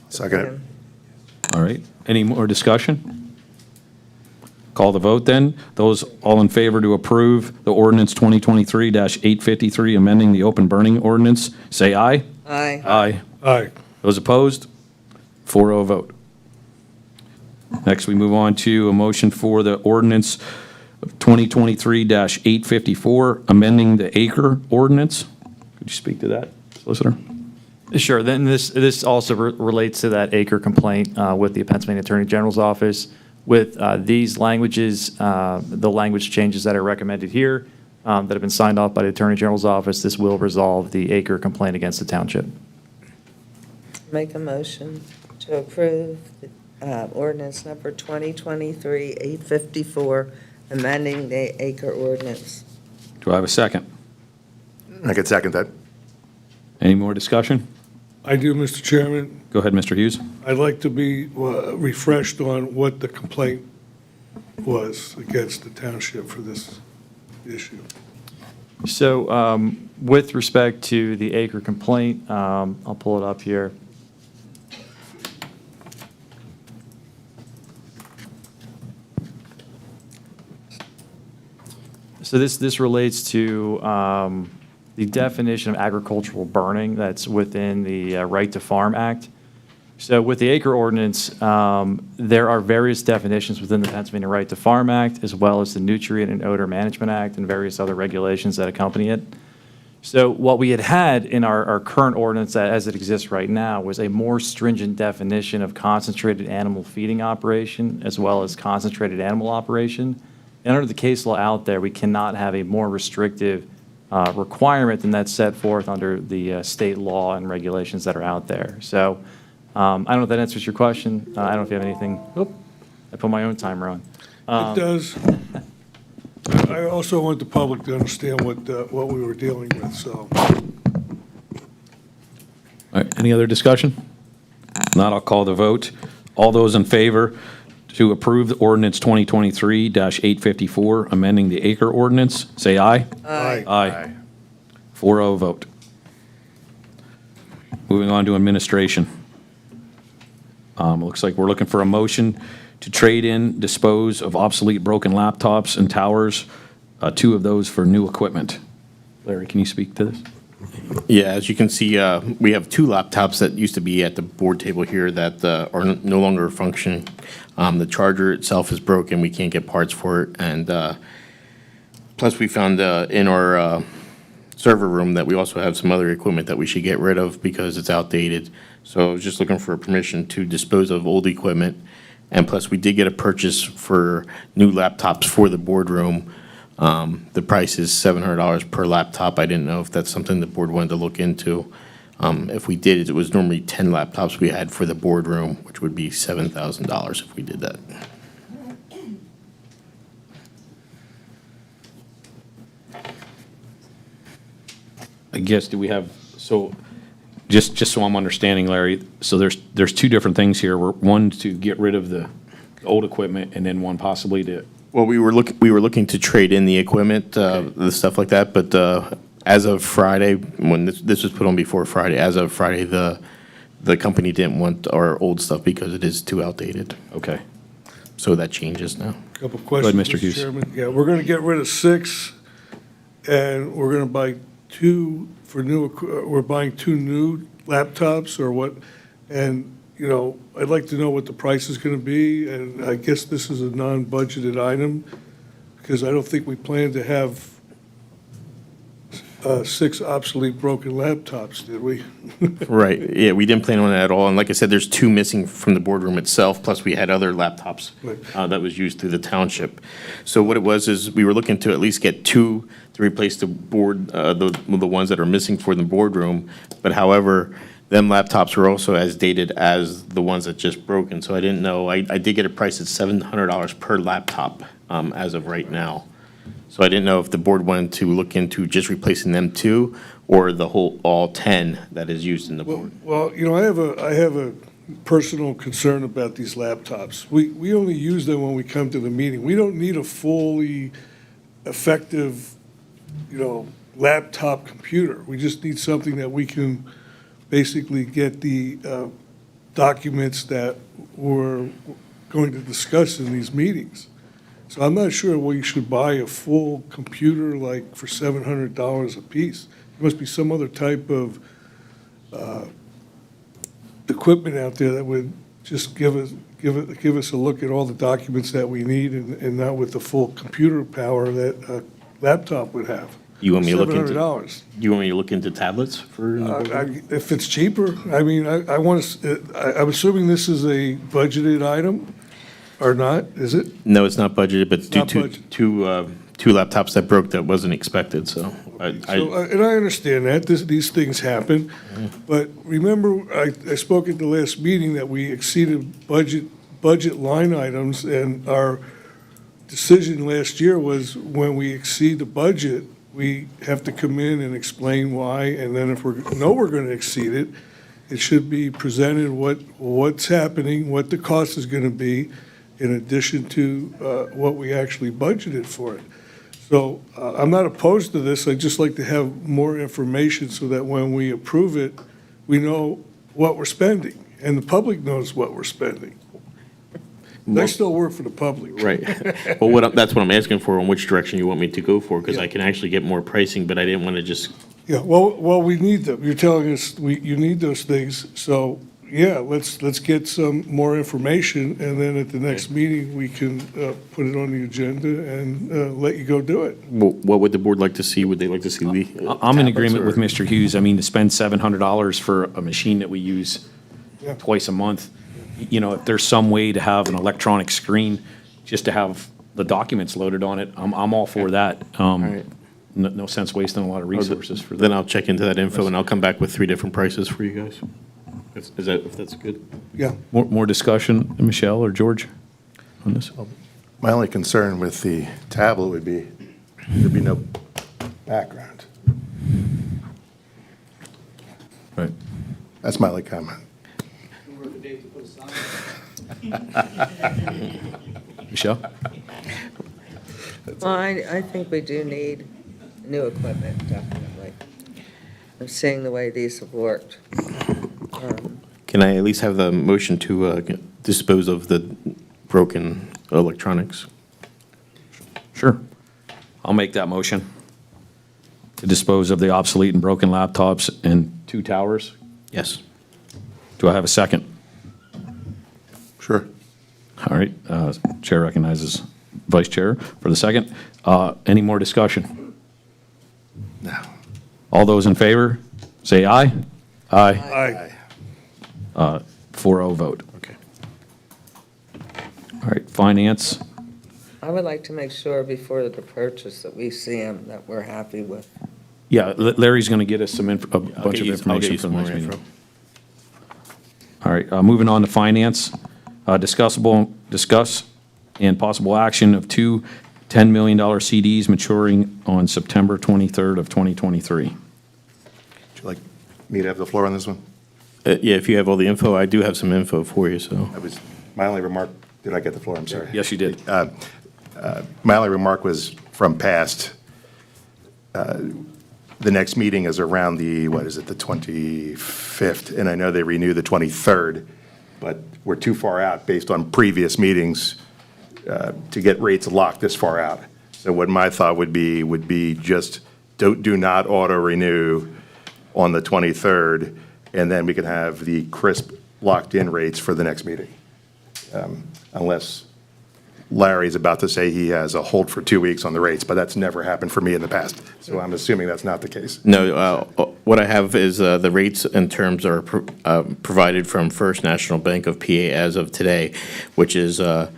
Second it. All right, any more discussion? Call the vote then. Those all in favor to approve the ordinance 2023-853, amending the open burning ordinance, say aye. Aye. Aye. Aye. Those opposed? 4-0 vote. Next, we move on to a motion for the ordinance of 2023-854, amending the acre ordinance. Could you speak to that, Solicitor? Sure. Then this also relates to that acre complaint with the Pennsylvania Attorney General's office. With these languages, the language changes that are recommended here that have been signed off by the Attorney General's office, this will resolve the acre complaint against the township. Make a motion to approve ordinance number 2023-854, amending the acre ordinance. Do I have a second? I could second that. Any more discussion? I do, Mr. Chairman. Go ahead, Mr. Hughes. I'd like to be refreshed on what the complaint was against the township for this issue. So with respect to the acre complaint, I'll pull it up here. So this relates to the definition of agricultural burning that's within the Right to Farm Act. So with the acre ordinance, there are various definitions within the Pennsylvania Right to Farm Act, as well as the Nutrient and Odor Management Act and various other regulations that accompany it. So what we had in our current ordinance as it exists right now was a more stringent definition of concentrated animal feeding operation as well as concentrated animal operation. And under the case law out there, we cannot have a more restrictive requirement than that's set forth under the state law and regulations that are out there. So I don't know if that answers your question. I don't know if you have anything. Oop, I put my own timer on. It does. I also want the public to understand what we were dealing with, so. All right, any other discussion? If not, I'll call the vote. All those in favor to approve the ordinance 2023-854, amending the acre ordinance, say aye. Aye. Aye. 4-0 vote. Moving on to administration. Looks like we're looking for a motion to trade in, dispose of obsolete broken laptops and towers, 2 of those for new equipment. Larry, can you speak to this? Yeah, as you can see, we have 2 laptops that used to be at the board table here that are no longer functioning. The charger itself is broken. We can't get parts for it. And plus, we found in our server room that we also have some other equipment that we should get rid of because it's outdated. So I was just looking for permission to dispose of old equipment. And plus, we did get a purchase for new laptops for the boardroom. The price is $700 per laptop. I didn't know if that's something the board wanted to look into. If we did, it was normally 10 laptops we had for the boardroom, which would be $7,000 if we did that. I guess, do we have, so, just so I'm understanding, Larry, so there's 2 different things here. One to get rid of the old equipment, and then one possibly to. Well, we were looking to trade in the equipment, the stuff like that, but as of Friday, when this was put on before Friday, as of Friday, the company didn't want our old stuff because it is too outdated. Okay. So that changes now. Couple of questions, Mr. Mr. Hughes. Chairman. Yeah, we're going to get rid of 6, and we're going to buy 2 for new, we're buying 2 new laptops or what? And, you know, I'd like to know what the price is going to be, and I guess this is a non-budgeted item, because I don't think we plan to have 6 obsolete broken laptops, did we? Right, yeah, we didn't plan on that at all, and like I said, there's 2 missing from the boardroom itself, plus we had other laptops that was used through the township. So what it was is, we were looking to at least get 2 to replace the board, the ones that are missing for the boardroom, but however, them laptops were also as dated as the ones that just broken, so I didn't know, I did get a price at $700 per laptop as of right now. So I didn't know if the board wanted to look into just replacing them 2, or the whole, all 10 that is used in the board. Well, you know, I have a personal concern about these laptops. We only use them when we come to the meeting. We don't need a fully effective, you know, laptop computer. We just need something that we can basically get the documents that we're going to discuss in these meetings. So I'm not sure we should buy a full computer like for $700 a piece. There must be some other type of equipment out there that would just give us a look at all the documents that we need, and not with the full computer power that a laptop would have. You want me to look into? $700. You want me to look into tablets for? If it's cheaper, I mean, I want to, I'm assuming this is a budgeted item, or not, is it? No, it's not budgeted, but it's Not two laptops that broke that wasn't expected, so. And I understand that, these things happen, but remember, I spoke at the last meeting that we exceeded budget line items, and our decision last year was when we exceed the budget, we have to come in and explain why, and then if we know we're going to exceed it, it should be presented what's happening, what the cost is going to be, in addition to what we actually budgeted for it. So I'm not opposed to this. I'd just like to have more information so that when we approve it, we know what we're spending, and the public knows what we're spending. I still work for the public. Right. Well, that's what I'm asking for, on which direction you want me to go for, because I can actually get more pricing, but I didn't want to just. Yeah, well, we need them. You're telling us you need those things, so, yeah, let's get some more information, and then at the next meeting, we can put it on the agenda and let you go do it. Well, what would the board like to see? Would they like to see the? I'm in agreement with Mr. Hughes. I mean, to spend $700 for a machine that we use twice a month, you know, if there's some way to have an electronic screen, just to have the documents loaded on it, I'm all for that. right. No sense wasting a lot of resources for that. Then I'll check into that info and I'll come back with 3 different prices for you guys. If that's good? Yeah. More discussion, Michelle or George, on this? My only concern with the tablet would be, there'd be no background. Right. That's my only comment. Michelle? Well, I think we do need new equipment, definitely. I'm seeing the way these have worked. Can I at least have the motion to dispose of the broken electronics? Sure. I'll make that motion to dispose of the obsolete and broken laptops and 2 towers. Yes. Do I have a second? Sure. All right, Chair recognizes Vice Chair for the second. Any more discussion? No. All those in favor, say aye. Aye. 4-0 vote. Okay. All right, Finance. I would like to make sure before the purchase that we see them, that we're happy with. Yeah, Larry's going to get us a bunch of I'll get information you for some the more next meeting. info. All right, moving on to Finance. Discuss and possible action of 2 $10 million CDs maturing on September 23rd of 2023. Would you like me to have the floor on this one? Yeah, if you have all the info, I do have some info for you, so. My only remark, did I get the floor? I'm sorry. Yes, you did. My only remark was from past. The next meeting is around the 25th, and I know they renew the 23rd, but we're too far out based on previous meetings to get rates locked this far out. So what my thought would be just do not auto-renew on the 23rd, and then we can have the crisp locked-in rates for the next meeting. Unless Larry's about to say he has a hold for 2 weeks on the rates, but that's never happened for me in the past. So I'm assuming that's not the case. No, what I have is the rates and terms are provided from First National Bank of PA as of today, which is a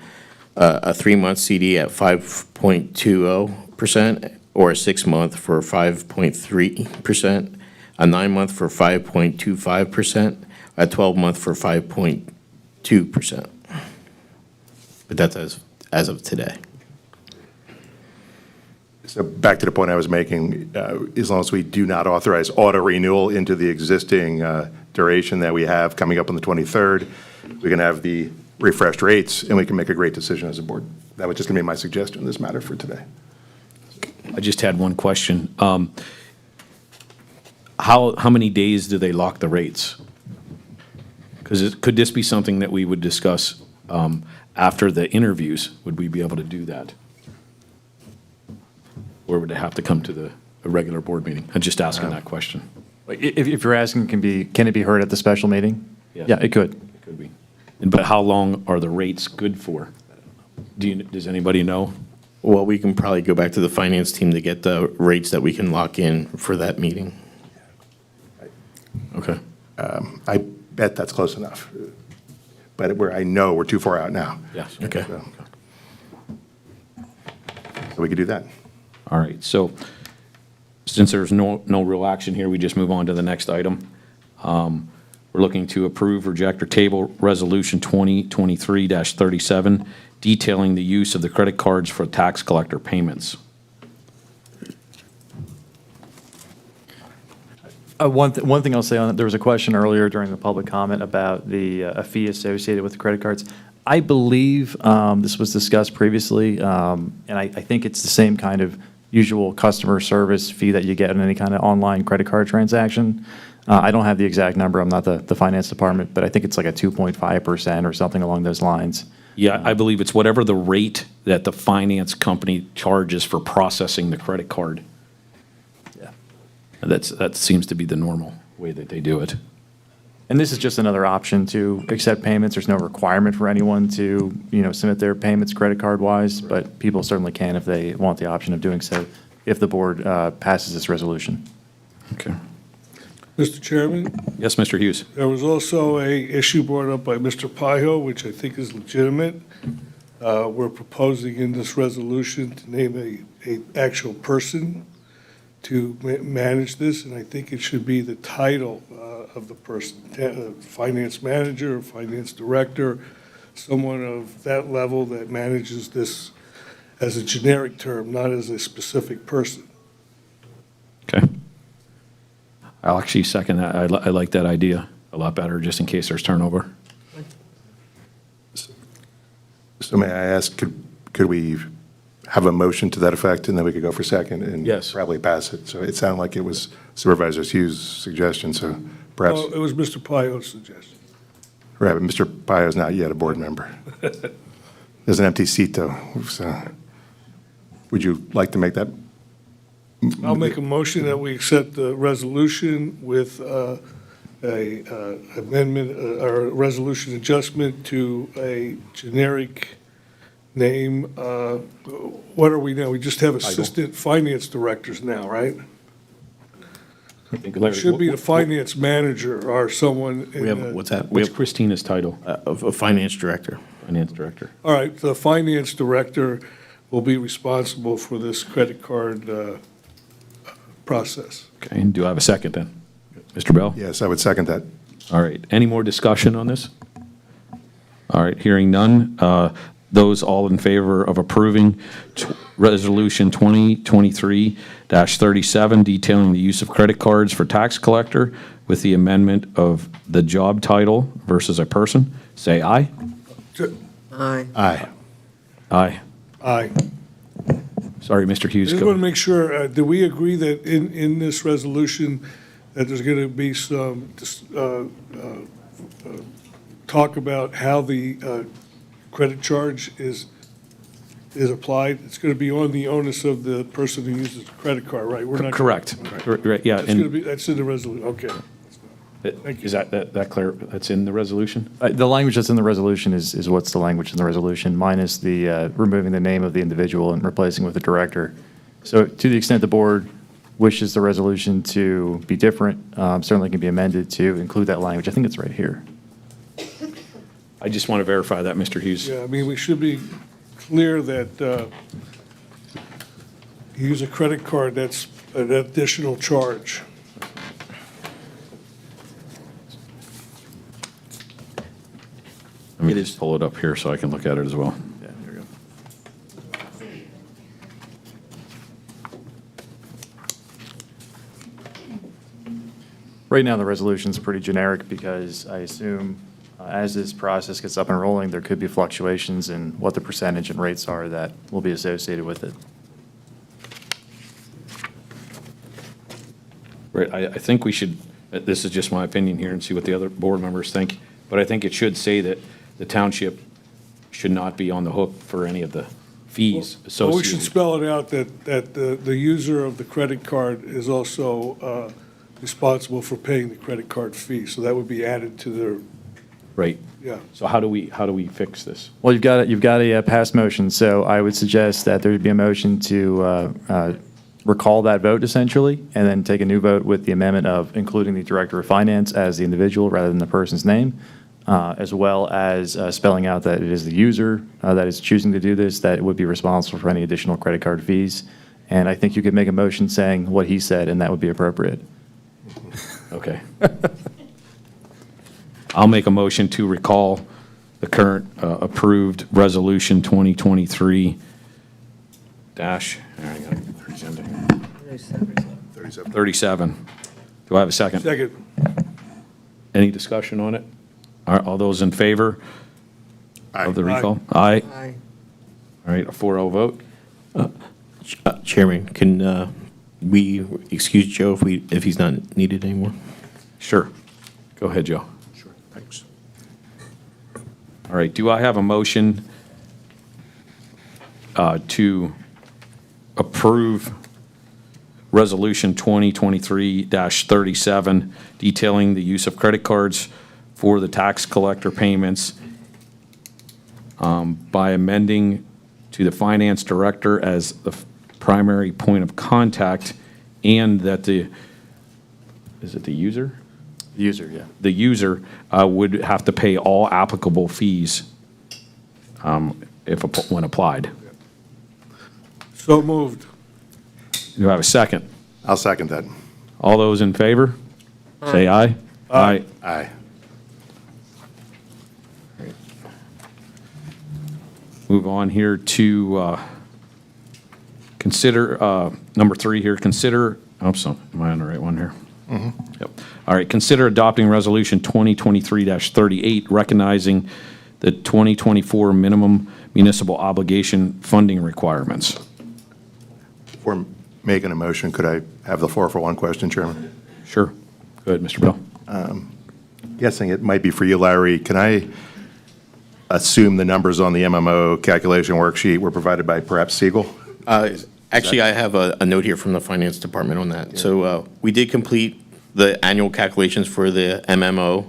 3-month CD at 5.20%, or a 6-month for 5.3%, a 9-month for 5.25%, a 12-month for 5.2%. But that's as of today. So back to the point I was making, as long as we do not authorize auto-renewal into the existing duration that we have coming up on the 23rd, we can have the refreshed rates, and we can make a great decision as a board. That was just going to be my suggestion in this matter for today. I just had one question. How many days do they lock the rates? Because could this be something that we would discuss after the interviews? Would we be able to do that? Or would it have to come to a regular board meeting? I'm just asking that question. If you're asking, can it be heard at the special meeting? Yes. Yeah, it could. It could be. But how long are the rates good for? Does anybody know? Well, we can probably go back to the finance team to get the rates that we can lock in for that meeting. Okay. I bet that's close enough. But where I know we're too far out now. Yes. Okay. So we could do that. All right, so since there's no real action here, we just move on to the next item. We're looking to approve, reject, or table Resolution 2023-37, detailing the use of the credit cards for tax collector payments. One thing I'll say on it, there was a question earlier during the public comment about a fee associated with the credit cards. I believe this was discussed previously, and I think it's the same kind of usual customer service fee that you get in any kind of online credit card transaction. I don't have the exact number. I'm not the finance department, but I think it's like a 2.5% or something along those lines. Yeah, I believe it's whatever the rate that the finance company charges for processing the credit card. Yeah. That seems to be the normal way that they do it. And this is just another option to accept payments. There's no requirement for anyone to, submit their payments credit card wise, but people certainly can if they want the option of doing so, if the board passes this resolution. Okay. Mr. Chairman, Yes, Mr. Hughes. there was also a issue brought up by Mr. Pio, which I think is legitimate. We're proposing in this resolution to name a actual person to manage this, and I think it should be the title of the person, finance manager, finance director, someone of that level that manages this as a generic term, not as a specific person. Okay. I'll actually second that. I like that idea a lot better, just in case there's turnover. So may I ask, could we have a motion to that effect, and then we could go for second and Yes. probably pass it? So it sounded like it was Supervisor Hughes' suggestion, so perhaps, Oh, it was Mr. Pio's suggestion. right, but Mr. Pio is not yet a board member. There's an empty seat, though. So would you like to make that? I'll make a motion that we accept the resolution with a amendment, or a resolution adjustment to a generic name. What are we now? We just have assistant finance directors now, right? It should be the finance manager or someone. We have, what's that? We What's have Christina's title? a finance director. Finance director. All right, the finance director will be responsible for this credit card process. Okay, and do I have a second then? Mr. Bell? Yes, I would second that. All right, any more discussion on this? All right, hearing none. Those all in favor of approving Resolution 2023-37, detailing the use of credit cards for tax collector with the amendment of the job title versus a person, say aye. Aye. Aye. Aye. Aye. Sorry, Mr. I Hughes. just go want to ahead. make sure, do we agree that in this resolution, that there's going to be some talk about how the credit charge is applied? It's going to be on the onus of the person who uses the credit card, right? We're not. Correct. Right, yeah. That's going to And be, that's in the resolution, okay. Thank you. is that clear? That's in the resolution? The language that's in the resolution is what's the language in the resolution, minus the removing the name of the individual and replacing with the director. So to the extent the board wishes the resolution to be different, certainly can be amended to include that language. I think it's right here. I just want to verify that, Mr. Hughes. Yeah, I mean, we should be clear that you use a credit card, that's an additional charge. Let me just pull it up here so I can look at it as well. Yeah, here we go. Right now, the resolution's pretty generic because I assume as this process gets up and rolling, there could be fluctuations in what the percentage and rates are that will be associated with it. Right, I think we should, this is just my opinion here, and see what the other board members think, but I think it should say that the township should not be on the hook for any of the fees Well, we should associated. spell it out that the user of the credit card is also responsible for paying the credit card fee, so that would be added to their, Right, yeah. so how do we fix this? Well, you've got a past motion, so I would suggest that there would be a motion to recall that vote essentially, and then take a new vote with the amendment of including the director of finance as the individual rather than the person's name, as well as spelling out that it is the user that is choosing to do this, that would be responsible for any additional credit card fees. And I think you could make a motion saying what he said, and that would be appropriate. Okay. I'll make a motion to recall the current approved Resolution 2023 dash, I gotta get the agenda here. 37. Do I have a second? Second. Any discussion on it? All those in favor of the recall? Aye. Aye. All right, a 4-0 vote. Chairman, can we excuse Joe if he's not needed anymore? Sure. Go ahead, Joe. Sure, thanks. All right, do I have a motion to approve Resolution 2023-37, detailing the use of credit cards for the tax collector payments by amending to the finance director as the primary point of contact, and that is it the user? The user, yeah. The user would have to pay all applicable fees when applied. So moved. Do I have a second? I'll second that. All those in favor? Say aye. Aye. Aye. Move on here to consider, number 3 here, consider, am I on the right one here? Yep. All right, consider adopting Resolution 2023-38, recognizing the 2024 minimum municipal obligation funding requirements. Before making a motion, could I have the floor for one question, Chairman? Sure. Go ahead, Mr. Bell. Guessing it might be for you, Larry. Can I assume the numbers on the MMO calculation worksheet were provided by perhaps Siegel? Actually, I have a note here from the Finance Department on that. So we did complete the annual calculations for the MMO.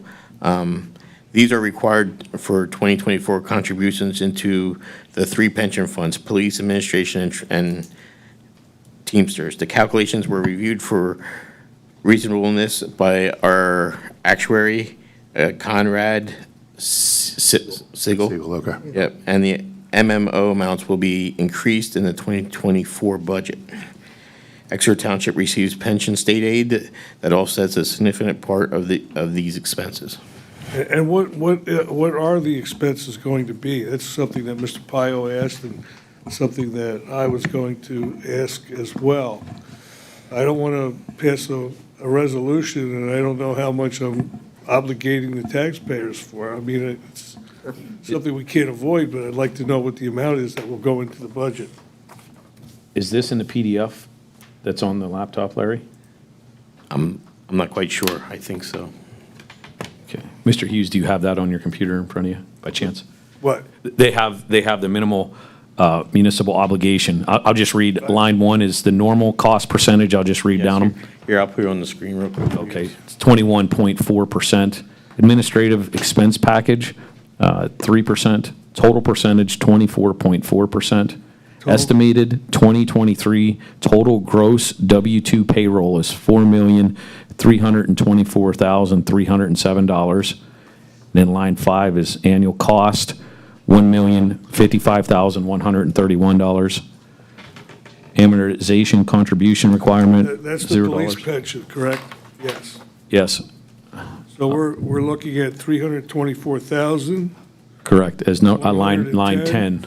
These are required for 2024 contributions into the 3 pension funds, police, administration, and Teamsters. The calculations were reviewed for reasonableness by our actuary, Conrad Siegel. Siegel, okay. Yep, and the MMO amounts will be increased in the 2024 budget. Exeter Township receives pension state aid that offsets a significant part of these expenses. And what are the expenses going to be? That's something that Mr. Pio asked and something that I was going to ask as well. I don't want to pass a resolution and I don't know how much I'm obligating the taxpayers for. I mean, it's something we can't avoid, but I'd like to know what the amount is that will go into the budget. Is this in the PDF that's on the laptop, Larry? I'm not quite sure. I think so. Okay. Mr. Hughes, do you have that on your computer in front of you by chance? What? They have the minimal municipal obligation. I'll just read, line 1 is the normal cost percentage. I'll just read down them. Here, I'll put it on the screen real quick. Okay, it's 21.4%. Administrative expense package, 3%. Total percentage, 24.4%. Estimated 2023 total gross W-2 payroll is $4,324,307. Then line 5 is annual cost, $1,055,131. Amortization contribution requirement, That's the $0. police pension, correct? Yes. Yes, So we're looking at 324,000. correct, as no, line 10.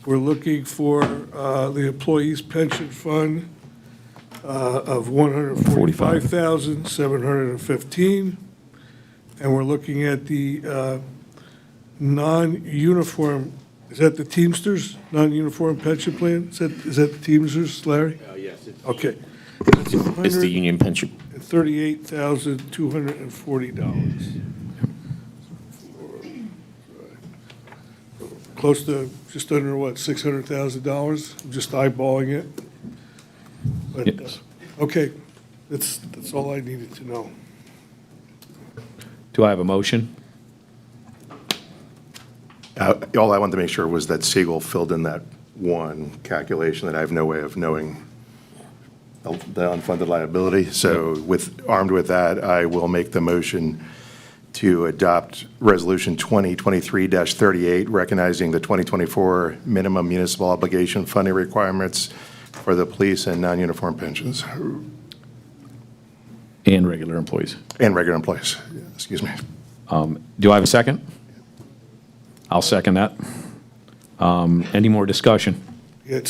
We're looking for the employees' pension fund of 145,715. And we're looking at the non-uniform, is that the Teamsters, non-uniform pension plan? Is that the Teamsters, Larry? Yes. Okay. It's the union pension. $38,240. Close to just under, what, $600,000? I'm just eyeballing it. But, Yes. okay, that's all I needed to know. Do I have a motion? All I wanted to make sure was that Siegel filled in that one calculation that I have no way of knowing the unfunded liability. So armed with that, I will make the motion to adopt Resolution 2023-38, recognizing the 2024 minimum municipal obligation funding requirements for the police and non-uniform pensions. And regular employees. And regular employees, excuse me. Do I have a second? I'll second that. Any more discussion? It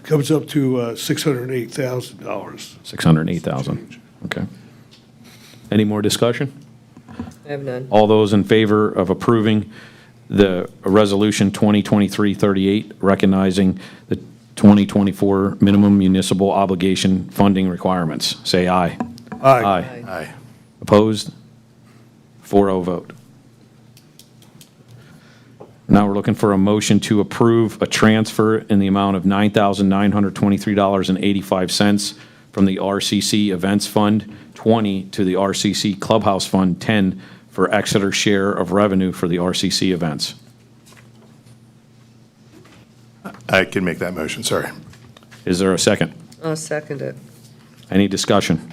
comes up to $608,000. 608,000, okay. Any more discussion? I have none. All those in favor of approving the Resolution 2023-38, recognizing the 2024 minimum municipal obligation funding requirements, say aye. Aye. Aye. Opposed? 4-0 vote. Now we're looking for a motion to approve a transfer in the amount of $9,923.85 from the RCC Events Fund 20 to the RCC Clubhouse Fund 10 for Exeter share of revenue for the RCC events. I can make that motion, sorry. Is there a second? I'll second it. Any discussion?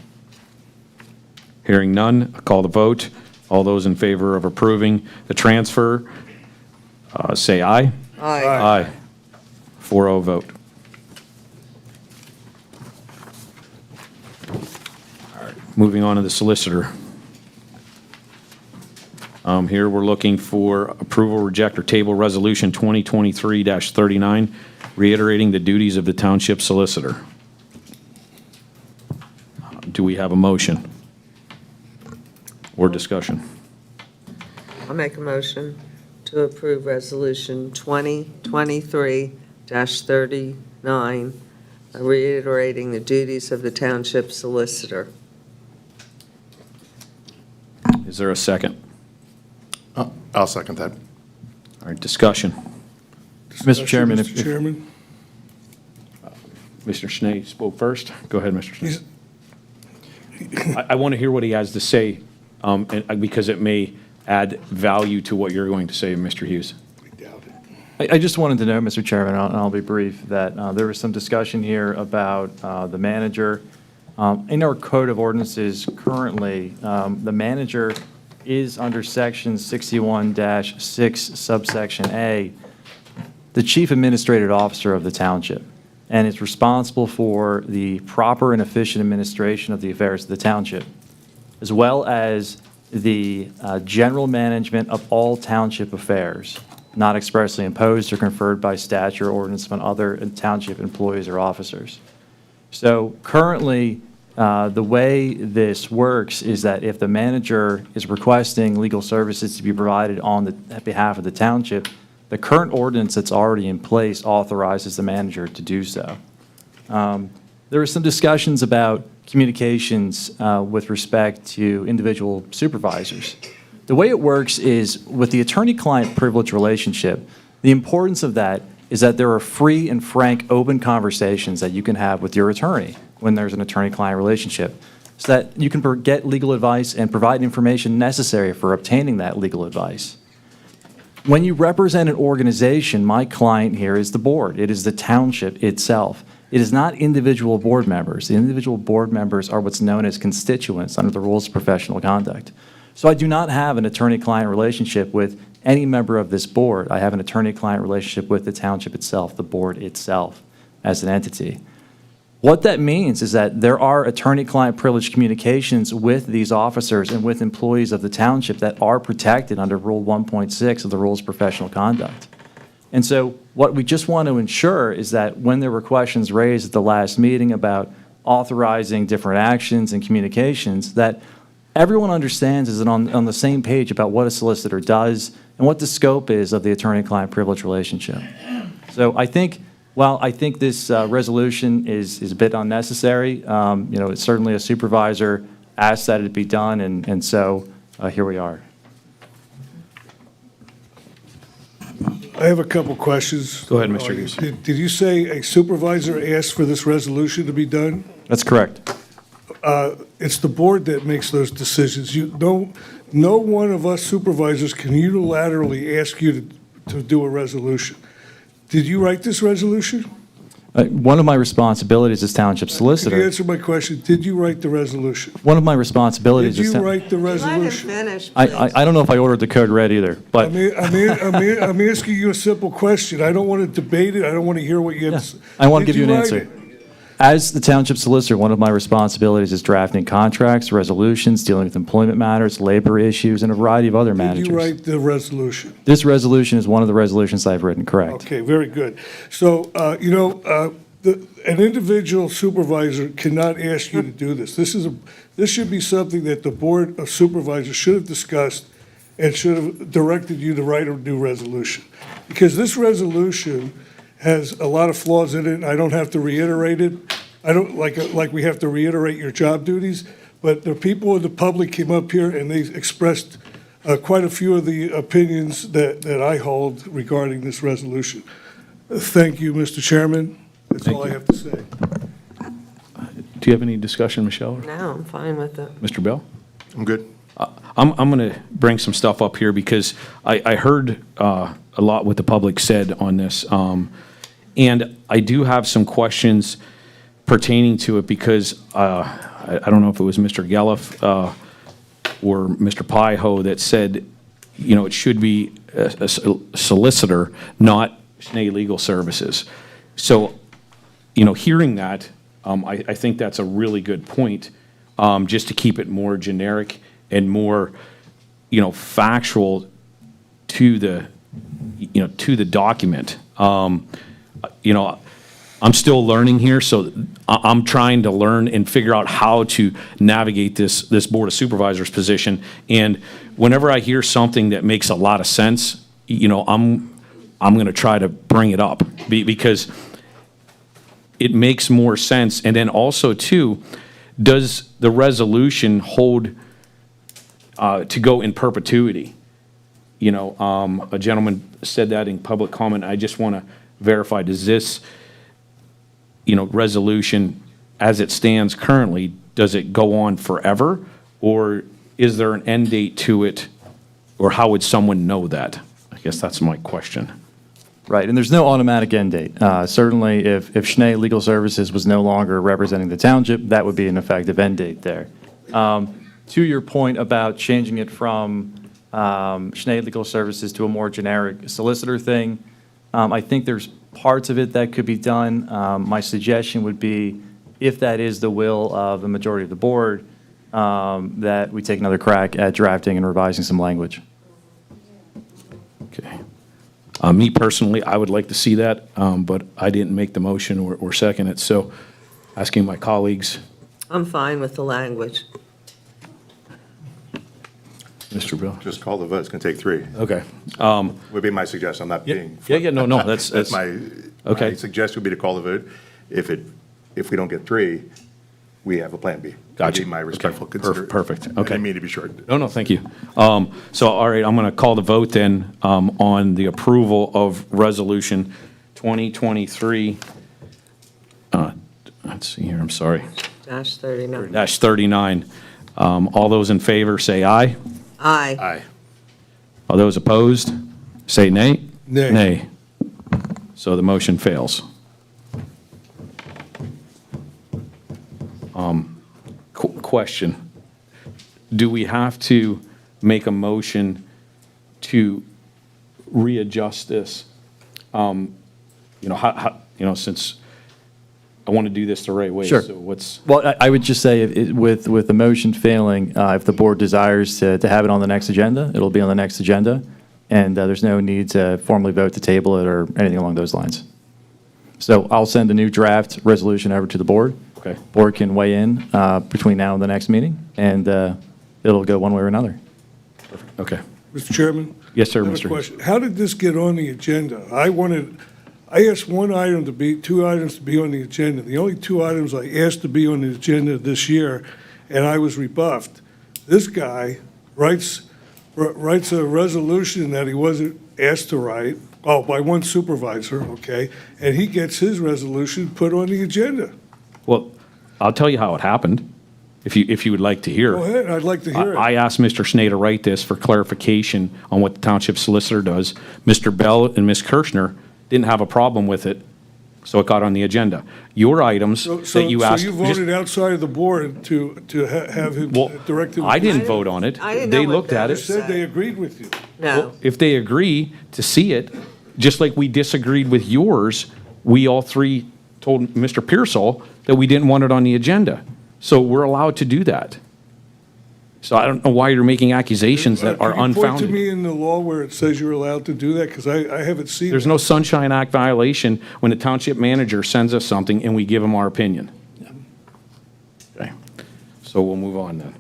Hearing none, I call the vote. All those in favor of approving the transfer, say aye. Aye. Aye. 4-0 vote. All right, moving on to the solicitor. Here, we're looking for approval, reject, or table Resolution 2023-39, reiterating the duties of the township solicitor. Do we have a motion or discussion? I'll make a motion to approve Resolution 2023-39, reiterating the duties of the township solicitor. Is there a second? I'll second that. All right, discussion. Mr. Chairman, Mr. Chairman, Mr. Schnee spoke first. Go ahead, Mr. Schnee. I want to hear what he has to say, because it may add value to what you're going to say, Mr. Hughes. I just wanted to know, Mr. Chairman, and I'll be brief, that there was some discussion here about the manager. In our code of ordinances currently, the manager is under section 61-6 subsection A, the chief administrative officer of the township, and is responsible for the proper and efficient administration of the affairs of the township, as well as the general management of all township affairs, not expressly imposed or conferred by statute or ordinance on other township employees or officers. So currently, the way this works is that if the manager is requesting legal services to be provided on behalf of the township, the current ordinance that's already in place authorizes the manager to do so. There were some discussions about communications with respect to individual supervisors. The way it works is with the attorney-client privilege relationship, the importance of that is that there are free and frank, open conversations that you can have with your attorney when there's an attorney-client relationship, so that you can get legal advice and provide information necessary for obtaining that legal advice. When you represent an organization, my client here is the board. It is the township itself. It is not individual board members. The individual board members are what's known as constituents under the rules of professional conduct. So I do not have an attorney-client relationship with any member of this board. I have an attorney-client relationship with the township itself, the board itself, as an entity. What that means is that there are attorney-client privilege communications with these officers and with employees of the township that are protected under Rule 1.6 of the Rules of Professional Conduct. And so what we just want to ensure is that when there were questions raised at the last meeting about authorizing different actions and communications, that everyone understands is on the same page about what a solicitor does and what the scope is of the attorney-client privilege relationship. So I think, while I think this resolution is a bit unnecessary, it's certainly a supervisor asked that it be done, and so here we are. I have a couple questions. Go ahead, Mr. Hughes. Did you say a supervisor asked for this resolution to be done? That's correct. It's the board that makes those decisions. No one of us supervisors can unilaterally ask you to do a resolution. Did you write this resolution? One of my responsibilities as township Can you solicitor. answer my question? Did you write the resolution? One of my responsibilities Did is you write the resolution? Let him finish, please. I don't know if I ordered the code red either, but I'm asking you a simple question. I don't want to debate it. I don't want to hear what you have to say. I want to Did give you an write answer. it? As the township solicitor, one of my responsibilities is drafting contracts, resolutions, dealing with employment matters, labor issues, and a variety of other matters. Did you write the resolution? This resolution is one of the resolutions I've written, correct? Okay, very good. So, an individual supervisor cannot ask you to do this. This should be something that the Board of Supervisors should have discussed and should have directed you to write a new resolution. Because this resolution has a lot of flaws in it, and I don't have to reiterate it. I don't, like we have to reiterate your job duties, but the people in the public came up here and they expressed quite a few of the opinions that I hold regarding this resolution. Thank you, Mr. Chairman. That's all I have to say. Do you have any discussion, Michelle? No, I'm fine with it. Mr. Bell? I'm good. I'm going to bring some stuff up here because I heard a lot what the public said on this. And I do have some questions pertaining to it because I don't know if it was Mr. Gelliff or Mr. Pyho that said, it should be a solicitor, not Schnee Legal Services. So, you know, hearing that, I think that's a really good point, just to keep it more generic and more, you know, factual to the, you know, to the document. You know, I'm still learning here, so I'm trying to learn and figure out how to navigate this Board of Supervisors position. And whenever I hear something that makes a lot of sense, you know, I'm going to try to bring it up because it makes more sense. And then also, too, does the resolution hold to go in perpetuity? You know, a gentleman said that in public comment. I just want to verify, does this, you know, resolution as it stands currently, does it go on forever? Or is there an end date to it? Or how would someone know that? I guess that's my question. Right, and there's no automatic end date. Certainly, if Schnee Legal Services was no longer representing the township, that would be an effective end date there. To your point about changing it from Schnee Legal Services to a more generic solicitor thing, I think there's parts of it that could be done. My suggestion would be, if that is the will of the majority of the board, that we take another crack at drafting and revising some language. Okay. Me personally, I would like to see that, but I didn't make the motion or second it, so asking my colleagues. I'm fine with the language. Mr. Bill? Just call the vote, it's going to take 3. Okay. Would be my suggestion, I'm not being. Yeah, no, that's. That's my Okay. suggestion would be to call the vote. If we don't get 3, we have a plan B. Gotcha. Would be my respectful Okay. consider. Perfect. I Okay. didn't mean to be short. No, thank you. So, all right, I'm going to call the vote then on the approval of Resolution 2023, let's see here, I'm sorry, Dash 39. -39. All those in favor say aye. Aye. Aye. All those opposed, say nay. Nay. Nay. So the motion fails. Question. Do we have to make a motion to readjust this? You know, since I want to do this the right way. Sure. So what's, Well, I would just say, with the motion failing, if the board desires to have it on the next agenda, it'll be on the next agenda, and there's no need to formally vote to table it or anything along those lines. So I'll send a new draft resolution over to the board. Okay. Board can weigh in between now and the next meeting, and it'll go one way or another. okay. Mr. Chairman? Yes, sir, I have a Mr. question. How did this get on the agenda? I asked two items to be on the agenda. The only 2 items I asked to be on the agenda this year, and I was rebuffed. This guy writes a resolution that he wasn't asked to write, by one supervisor, okay, and he gets his resolution put on the agenda. Well, I'll tell you how it happened, if you would like to hear. Go ahead, I'd like to hear it. I asked Mr. Schnee to write this for clarification on what the township solicitor does. Mr. Bell and Ms. Kirschner didn't have a problem with it, so it got on the agenda. Your items that you asked. So you voted outside of the board to have him Well, directed? I didn't vote on it. I didn't know They what looked at Bell it. Said they agreed with you. No. If they agree to see it, just like we disagreed with yours, we all 3 told Mr. Pearsall that we didn't want it on the agenda. So we're allowed to do that. So I don't know why you're making accusations that are Can you point to unfounded. me in the law where it says you're allowed to do that? Because I haven't seen. There's no Sunshine Act violation when the township manager sends us something and we give him our opinion. Okay, so we'll move on then.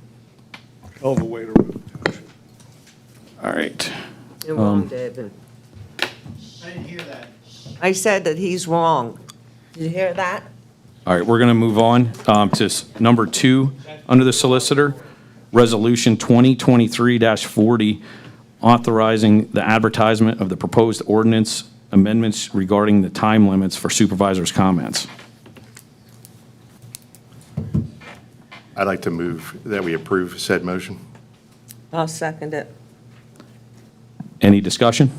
Hell of a way to run the township. All right. You're wrong, David. I didn't hear that. I said that he's wrong. Did you hear that? All right, we're going to move on to number 2 under the solicitor, Resolution 2023-40, authorizing the advertisement of the proposed ordinance amendments regarding the time limits for supervisors' comments. I'd like to move that we approve said motion. I'll second it. Any discussion?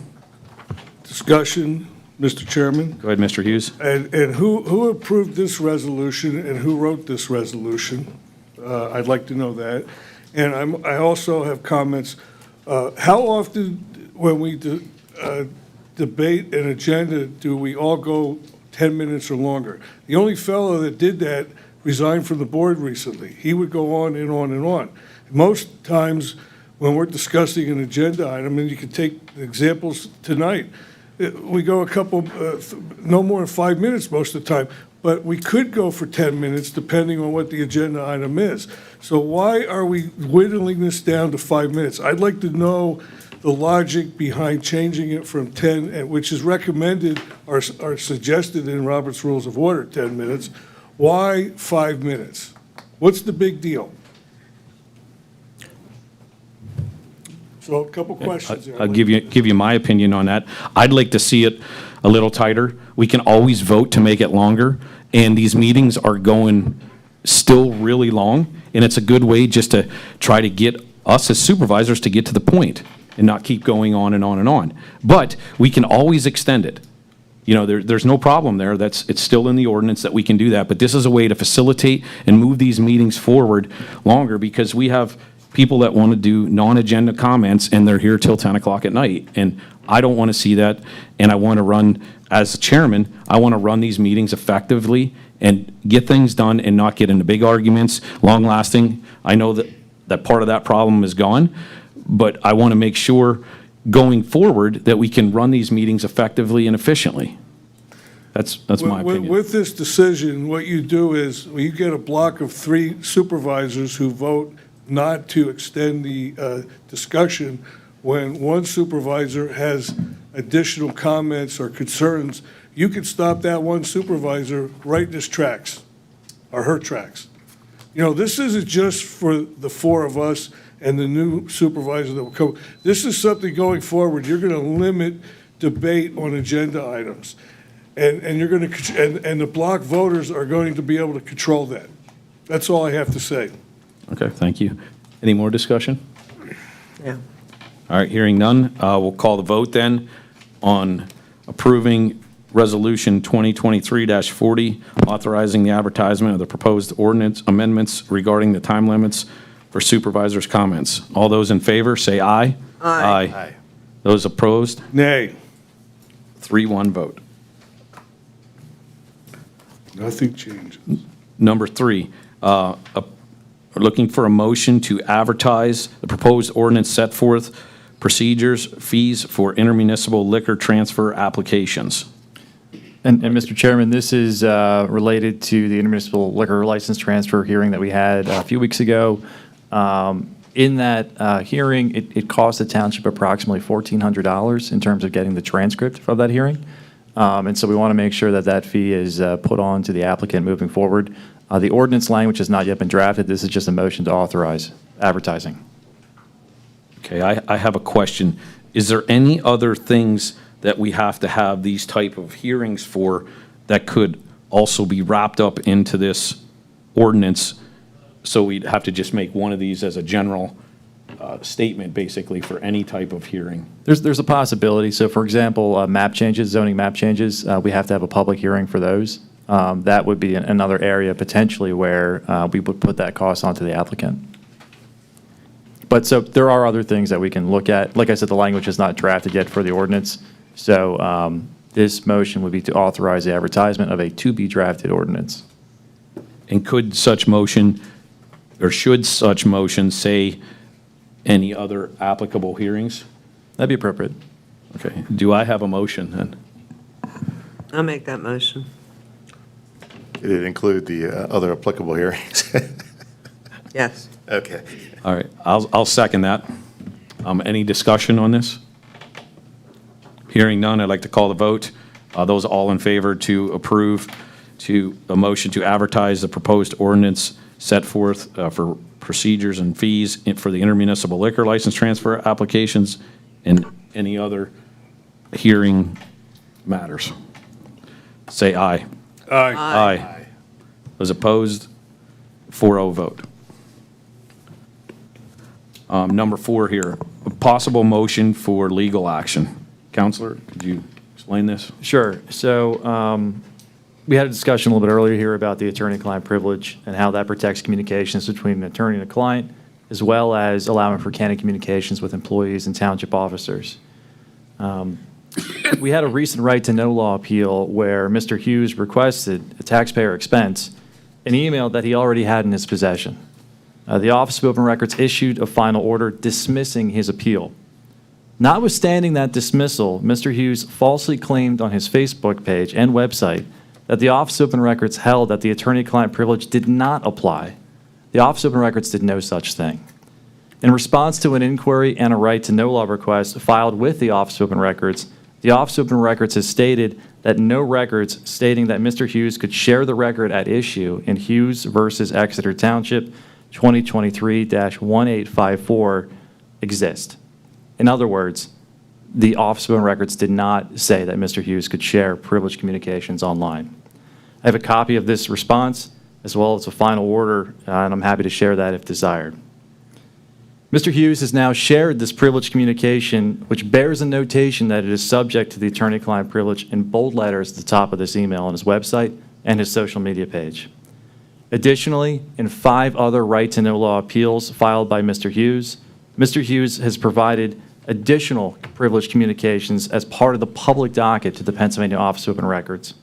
Discussion, Mr. Chairman. Go ahead, Mr. Hughes. And who approved this resolution and who wrote this resolution? I'd like to know that. And I also have comments. How often, when we debate an agenda do we all go 10 minutes or longer? The only fellow that did that resigned from the board recently. He would go on and on and on. Most times, when we're discussing an agenda item, and you can take examples tonight, we go a couple, no more than 5 minutes most of the time, but we could go for 10 minutes depending on what the agenda item is. So why are we whittling this down to 5 minutes? I'd like to know the logic behind changing it from 10, which is recommended or suggested in Robert's Rules of Order, 10 minutes. Why 5 minutes? What's the big deal? So a couple questions there. I'll give you my opinion on that. I'd like to see it a little tighter. We can always vote to make it longer, and these meetings are going still really long, and it's a good way just to try to get us as supervisors to get to the point and not keep going on and on and on. But we can always extend it. You know, there's no problem there. It's still in the ordinance that we can do that, but this is a way to facilitate and move these meetings forward longer, because we have people that want to do non-agenda comments, and they're here till 10 o'clock at night. And I don't want to see that, and I want to run, as the chairman, I want to run these meetings effectively and get things done and not get into big arguments, long-lasting. I know that part of that problem is gone, but I want to make sure going forward that we can run these meetings effectively and efficiently. That's my opinion. With this decision, what you do is, you get a block of 3 supervisors who vote not to extend the discussion. When one supervisor has additional comments or concerns, you can stop that one supervisor right in his tracks, or her tracks. You know, this isn't just for the 4 of us and the new supervisor that will come. This is something going forward. You're going to limit debate on agenda items. And you're going to, and the block voters are going to be able to control that. That's all I have to say. Okay, thank you. Any more discussion? Yeah. All right, hearing none, we'll call the vote then on approving Resolution 2023-40, authorizing the advertisement of the proposed ordinance amendments regarding the time limits for supervisors' comments. All those in favor, say aye. Aye. Aye. Those opposed? Nay. 3-1 vote. Nothing changes. Number 3, we're looking for a motion to advertise the proposed ordinance set forth procedures, fees for intermunicipal liquor transfer applications. And Mr. Chairman, this is related to the intermunicipal liquor license transfer hearing that we had a few weeks ago. In that hearing, it cost the township approximately $1,400 in terms of getting the transcript of that hearing. And so we want to make sure that that fee is put on to the applicant moving forward. The ordinance language has not yet been drafted. This is just a motion to authorize advertising. Okay, I have a question. Is there any other things that we have to have these type of hearings for that could also be wrapped up into this ordinance? So we'd have to just make one of these as a general statement, basically, for any type of hearing? There's a possibility. So for example, map changes, zoning map changes, we have to have a public hearing for those. That would be another area potentially where we would put that cost onto the applicant. But so there are other things that we can look at. Like I said, the language is not drafted yet for the ordinance. So this motion would be to authorize the advertisement of a to-be-drafted ordinance. And could such motion, or should such motion say any other applicable hearings? That'd be appropriate. Okay. Do I have a motion then? I'll make that motion. Did it include the other applicable hearings? Yes. Okay. All right, I'll second that. Any discussion on this? Hearing none, I'd like to call the vote. Those all in favor to approve to a motion to advertise the proposed ordinance set forth for procedures and fees for the intermunicipal liquor license transfer applications and any other hearing matters. Say aye. Aye. Aye. Those opposed, 4-0 vote. Number 4 here, a possible motion for legal action. Counselor, could you explain this? Sure. So we had a discussion a little bit earlier here about the attorney-client privilege and how that protects communications between an attorney and a client, as well as allowing for candid communications with employees and township officers. we had a recent right-to-know law appeal where Mr. Hughes requested a taxpayer expense, an email that he already had in his possession. The Office of Open Records issued a final order dismissing his appeal. Notwithstanding that dismissal, Mr. Hughes falsely claimed on his Facebook page and website that the Office of Open Records held that the attorney-client privilege did not apply. The Office of Open Records did no such thing. In response to an inquiry and a right-to-know law request filed with the Office of Open Records, the Office of Open Records has stated that no records stating that Mr. Hughes could share the record at issue in Hughes versus Exeter Township 2023-1854 exist. In other words, the Office of Open Records did not say that Mr. Hughes could share privileged communications online. I have a copy of this response as well as a final order, and I'm happy to share that if desired. Mr. Hughes has now shared this privileged communication, which bears a notation that it is subject to the attorney-client privilege in bold letters at the top of this email on his website and his social media page. Additionally, in 5 other right-to-know law appeals filed by Mr. Hughes has provided additional privileged communications as part of the public docket to the Pennsylvania Office of Open Records.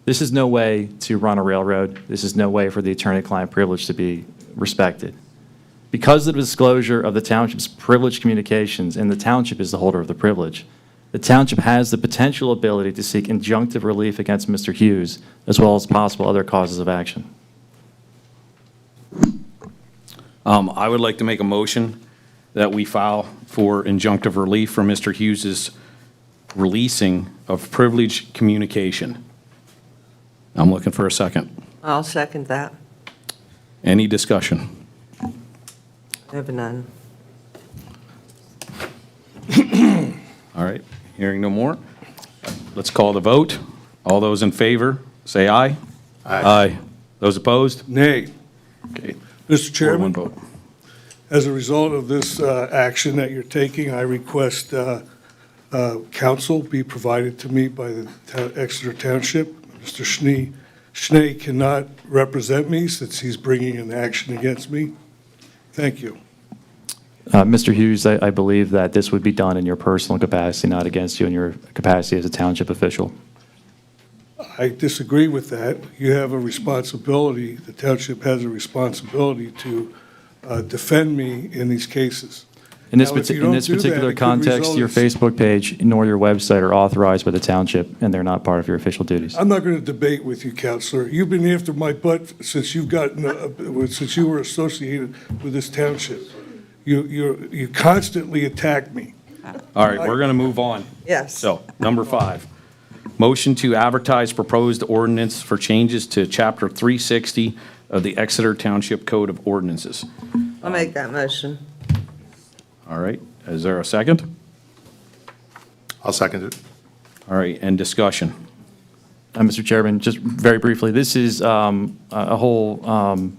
This is no way to run a railroad. This is no way for the attorney-client privilege to be respected. Because of the disclosure of the township's privileged communications, and the township is the holder of the privilege, the township has the potential ability to seek injunctive relief against Mr. Hughes, as well as possible other causes of action. I would like to make a motion that we file for injunctive relief for Mr. Hughes's releasing of privileged communication. I'm looking for a second. I'll second that. Any discussion? I have none. All right, hearing no more. Let's call the vote. All those in favor, say aye. Aye. Those opposed? Nay. Okay. Mr. 4-1 Chairman, vote. as a result of this action that you're taking, I request counsel be provided to me by the Exeter Township. Mr. Schnee cannot represent me since he's bringing an action against me. Thank you. Mr. Hughes, I believe that this would be done in your personal capacity, not against you in your capacity as a township official. I disagree with that. You have a responsibility, the township has a responsibility to defend me in these cases. In this Now, if you don't do that, particular it could context, result your in- Facebook page nor your website are authorized by the township, and they're not part of your official duties. I'm not going to debate with you, Counselor. You've been after my butt since you've gotten, since you were associated with this township. You constantly attack me. All right, we're going to move on. Yes. So, number 5, motion to advertise proposed ordinance for changes to Chapter 360 of the Exeter Township Code of Ordinances. I'll make that motion. All right, is there a second? I'll second it. All right, and discussion. Mr. Chairman, just very briefly, this is a whole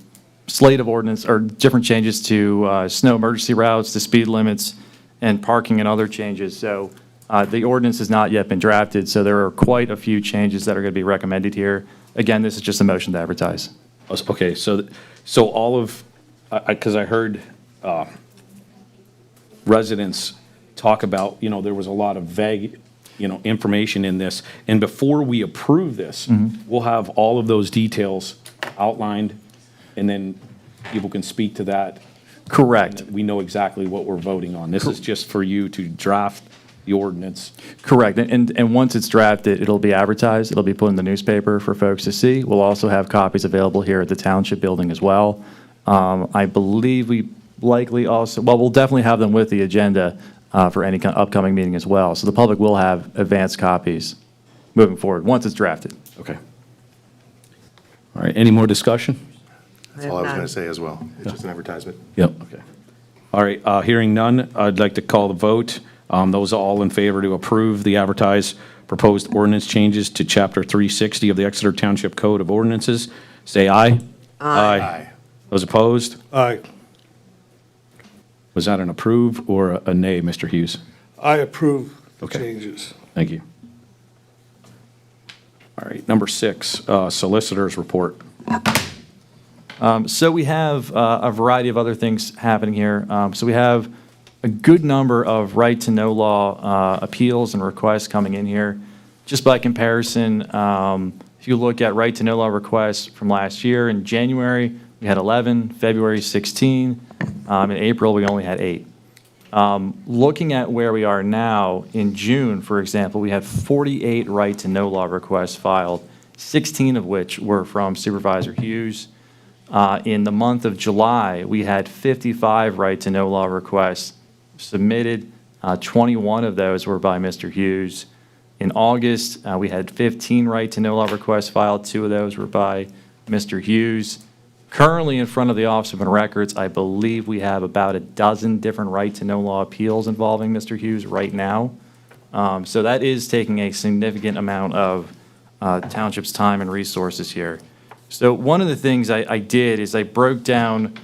slate of ordinance, or different changes to snow emergency routes, to speed limits, and parking and other changes. So the ordinance has not yet been drafted, so there are quite a few changes that are going to be recommended here. Again, this is just a motion to advertise. Okay, so all of, because I heard residents talk about, there was a lot of vague, information in this. And before we approve this, we'll have all of those details outlined, and then people can speak to that. Correct. We know exactly what we're voting on. This is just for you to draft the ordinance. Correct. And once it's drafted, it'll be advertised. It'll be put in the newspaper for folks to see. We'll also have copies available here at the Township Building as well. I believe we likely also, well, we'll definitely have them with the agenda for any upcoming meeting as well. So the public will have advanced copies moving forward, once it's drafted. Okay. All right, any more discussion? That's all I was going to say as well. It's just an advertisement. Yep. Okay. All right, hearing none, I'd like to call the vote. Those all in favor to approve the advertised proposed ordinance changes to Chapter 360 of the Exeter Township Code of Ordinances, say aye. Aye. Those opposed? Aye. Was that an approve or a nay, Mr. Hughes? I approve the Okay. changes. Thank you. All right, number 6, Solicitors report. So we have a variety of other things happening here. So we have a good number of right-to-know law appeals and requests coming in here. Just by comparison, if you look at right-to-know law requests from last year, in January, we had 11, February 16, in April, we only had 8. Looking at where we are now, in June, for example, we had 48 right-to-know law requests filed, 16 of which were from Supervisor Hughes. In the month of July, we had 55 right-to-know law requests submitted. 21 of those were by Mr. Hughes. In August, we had 15 right-to-know law requests filed. 2 of those were by Mr. Hughes. Currently, in front of the Office of Open Records, I believe we have about a dozen different right-to-know law appeals involving Mr. Hughes right now. So that is taking a significant amount of Township's time and resources here. So one of the things I did is I broke down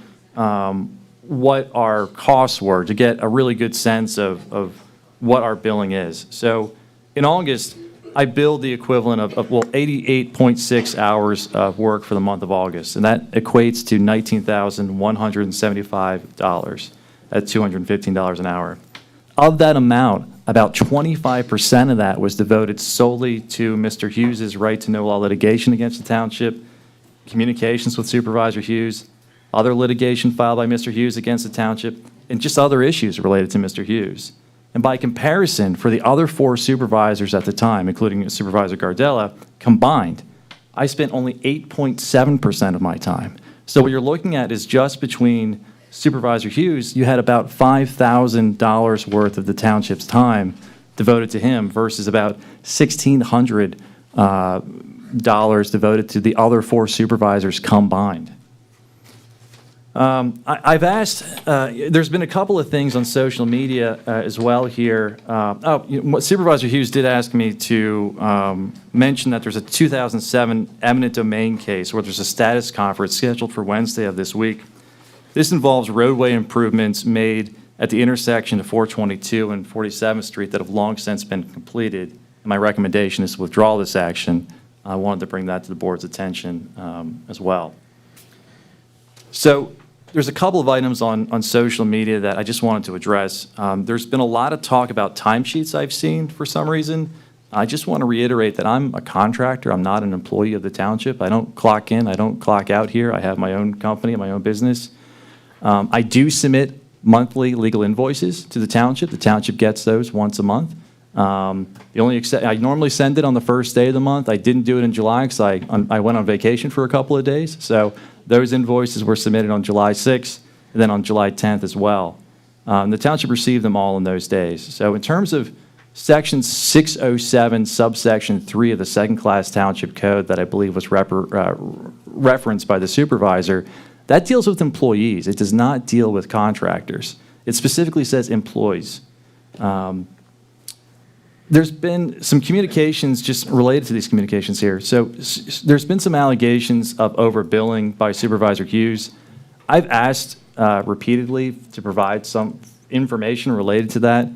what our costs were to get a really good sense of what our billing is. So in August, I billed the equivalent of 88.6 hours of work for the month of August, and that equates to $19,175 at $215 an hour. Of that amount, about 25% of that was devoted solely to Mr. Hughes's right-to-know law litigation against the township, communications with Supervisor Hughes, other litigation filed by Mr. Hughes against the township, and just other issues related to Mr. Hughes. And by comparison, for the other 4 supervisors at the time, including Supervisor Gardella, combined, I spent only 8.7% of my time. So what you're looking at is just between Supervisor Hughes, you had about $5,000 worth of the township's time devoted to him versus about $1,600 devoted to the other 4 supervisors combined. I've asked, there's been a couple of things on social media as well here. Supervisor Hughes did ask me to mention that there's a 2007 eminent domain case where there's a status conference scheduled for Wednesday of this week. This involves roadway improvements made at the intersection of 422 and 47th Street that have long since been completed. And my recommendation is to withdraw this action. I wanted to bring that to the board's attention as well. So there's a couple of items on social media that I just wanted to address. There's been a lot of talk about timesheets I've seen for some reason. I just want to reiterate that I'm a contractor. I'm not an employee of the township. I don't clock in. I don't clock out here. I have my own company, my own business. I do submit monthly legal invoices to the township. The township gets those once a month. I normally send it on the first day of the month. I didn't do it in July because I went on vacation for a couple of days. So those invoices were submitted on July 6th and then on July 10th as well. The township received them all in those days. So in terms of Section 607, subsection 3 of the second-class township code that I believe was referenced by the supervisor, that deals with employees. It does not deal with contractors. It specifically says employees. There's been some communications just related to these communications here. So there's been some allegations of overbilling by Supervisor Hughes. I've asked repeatedly to provide some information related to that.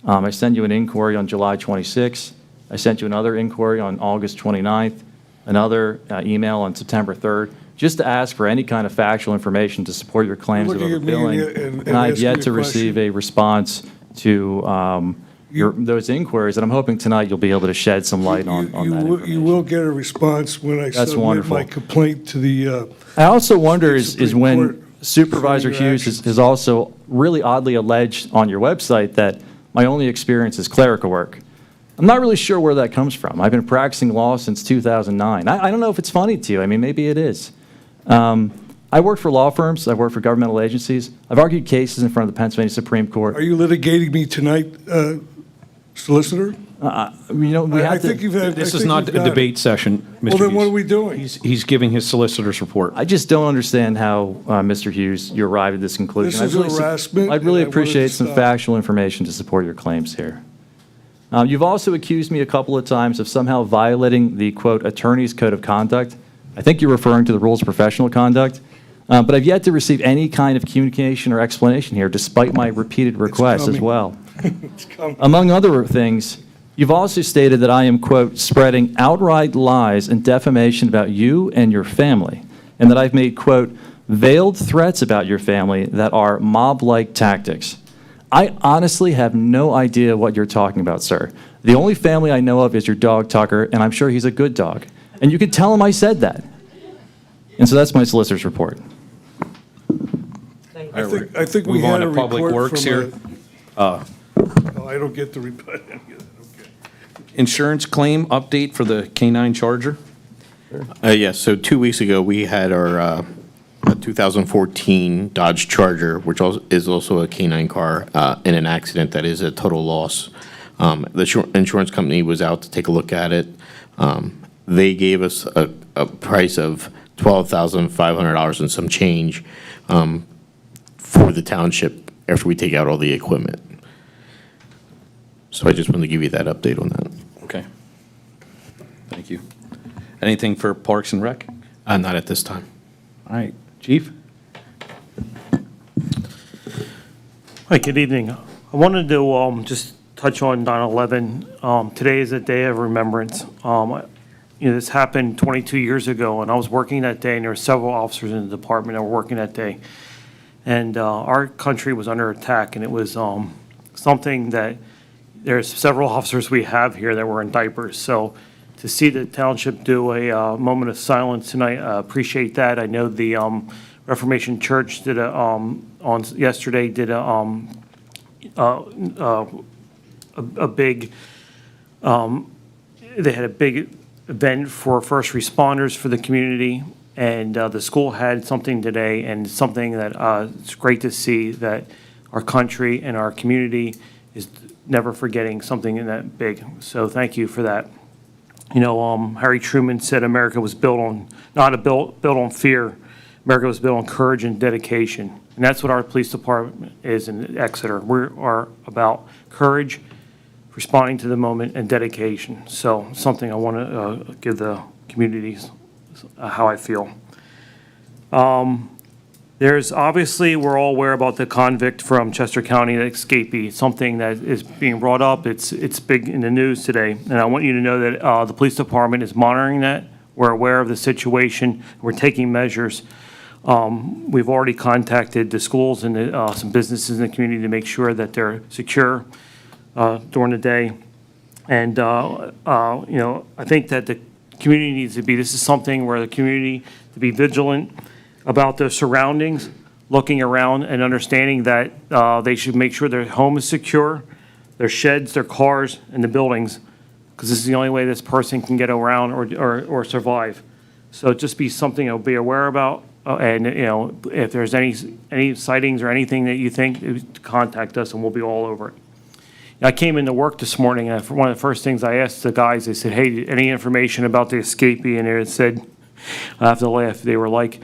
I sent you an inquiry on July 26th. I sent you another inquiry on August 29th, another email on September 3rd, just to ask for any kind of factual information to support your claims of overbilling. And I've yet to receive a response to those inquiries, and I'm hoping tonight you'll be able to shed some light on that information. You will get a response when I submit my complaint to the... I also wonder is when Supervisor Hughes has also really oddly alleged on your website that my only experience is clerical work. I'm not really sure where that comes from. I've been practicing law since 2009. I don't know if it's funny to you. I mean, maybe it is. I worked for law firms. I've worked for governmental agencies. I've argued cases in front of the Pennsylvania Supreme Court. Are you litigating me tonight, Solicitor? I think you've had... This is not a debate session, Mr. Hughes. Well, then what are we doing? He's giving his solicitor's report. I just don't understand how, Mr. Hughes, you arrived at this conclusion. This is harassment. I'd really appreciate some factual information to support your claims here. You've also accused me a couple of times of somehow violating the, quote, attorney's code of conduct. I think you're referring to the rules of professional conduct. But I've yet to receive any kind of communication or explanation here, despite my repeated requests as well. Among other things, you've also stated that I am, quote, spreading outright lies and defamation about you and your family, and that I've made, quote, veiled threats about your family that are mob-like tactics. I honestly have no idea what you're talking about, sir. The only family I know of is your dog, Tucker, and I'm sure he's a good dog. And you could tell him I said that. And so that's my solicitor's report. I think we Move on had to a Public report Works from here. No, I don't get the report. Okay. Insurance claim update for the K-9 Charger. Yes, so 2 weeks ago, we had our 2014 Dodge Charger, which is also a K-9 car, in an accident that is a total loss. The insurance company was out to take a look at it. They gave us a price of $12,500 and some change for the township after we take out all the equipment. So I just wanted to give you that update on that. Okay. Thank you. Anything for Parks and Rec? Not at this time. All right, Chief? Hi, good evening. I wanted to just touch on 9/11. Today is a day of remembrance. This happened 22 years ago, and I was working that day, and there were several officers in the department that were working that day. And our country was under attack, and it was something that there's several officers we have here that were in diapers. So to see the township do a moment of silence tonight, I appreciate that. I know the Reformation Church did yesterday did a big, they had a big event for first responders for the community, and the school had something today, and something that it's great to see that our country and our community is never forgetting something that big. So thank you for that. Harry Truman said America was built on, built on fear. America was built on courage and dedication. And that's what our police department is in Exeter. We are about courage, responding to the moment, and dedication. So something I want to give the communities how I feel. There's obviously, we're all aware about the convict from Chester County, the escapee, something that is being brought up. It's big in the news today. And I want you to know that the police department is monitoring that. We're aware of the situation. We're taking measures. We've already contacted the schools and some businesses in the community to make sure that they're secure during the day. And, I think that the community needs to be, this is something where the community to be vigilant about their surroundings, looking around and understanding that they should make sure their home is secure, their sheds, their cars, and the buildings, because this is the only way this person can get around or survive. So just be something to be aware about, and if there's any sightings or anything that you think, contact us and we'll be all over it. I came into work this morning, and one of the first things I asked the guys, they said, hey, any information about the escapee? And it said, I have to laugh, they were like,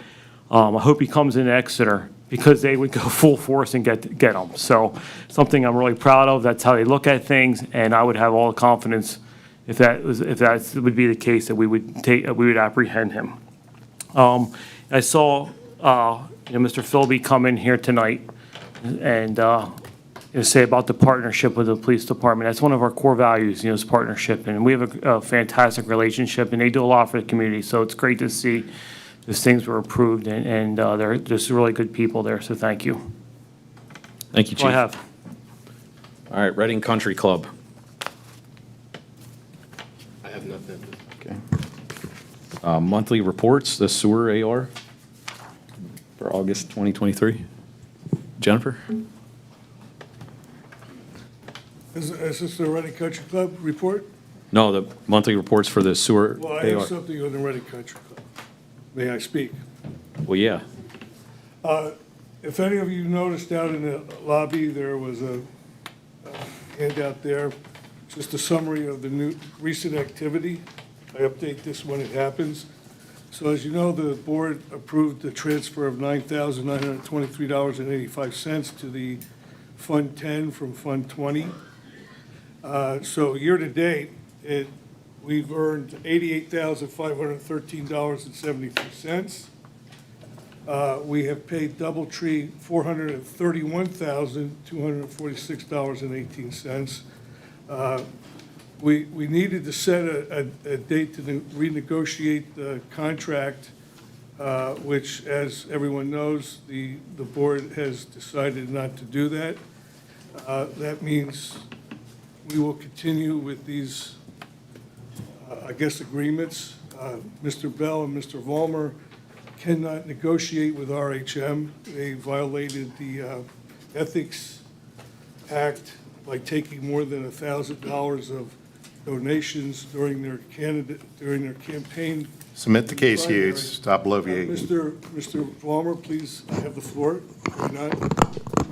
I hope he comes into Exeter, because they would go full force and get him. So something I'm really proud of. That's how they look at things, and I would have all the confidence if that would be the case that we would apprehend him. I saw Mr. Philby come in here tonight and say about the partnership with the police department. That's one of our core values, is partnership, and we have a fantastic relationship, and they do a lot for the community. So it's great to see those things were approved, and they're just really good people there, so thank you. Thank you, Chief. That's all I have. All right, Reading Country Club. I have nothing. Okay. Monthly reports, the sewer AR for August 2023. Jennifer? Is this the Reading Country Club report? No, the monthly reports for the sewer Well, I have AR. something on the Reading Country Club. May I speak? Well, yeah. If any of you noticed down in the lobby, there was a handout there, just a summary of the new recent activity. I update this when it happens. So as you know, the board approved the transfer of $9,923.85 to the Fund 10 from Fund 20. So year-to-date, we've earned $88,513.73. We have paid Doubletree $431,246.18. We needed to set a date to renegotiate the contract, which, as everyone knows, the board has decided not to do that. That means we will continue with these, I guess, agreements. Mr. Bell and Mr. Vollmer cannot negotiate with RHM. They violated the Ethics Act by taking more than $1,000 of donations during their campaign. Submit the case, primary. Hughes. Stop bloviating. Mr. Vollmer, please have the floor. Or not?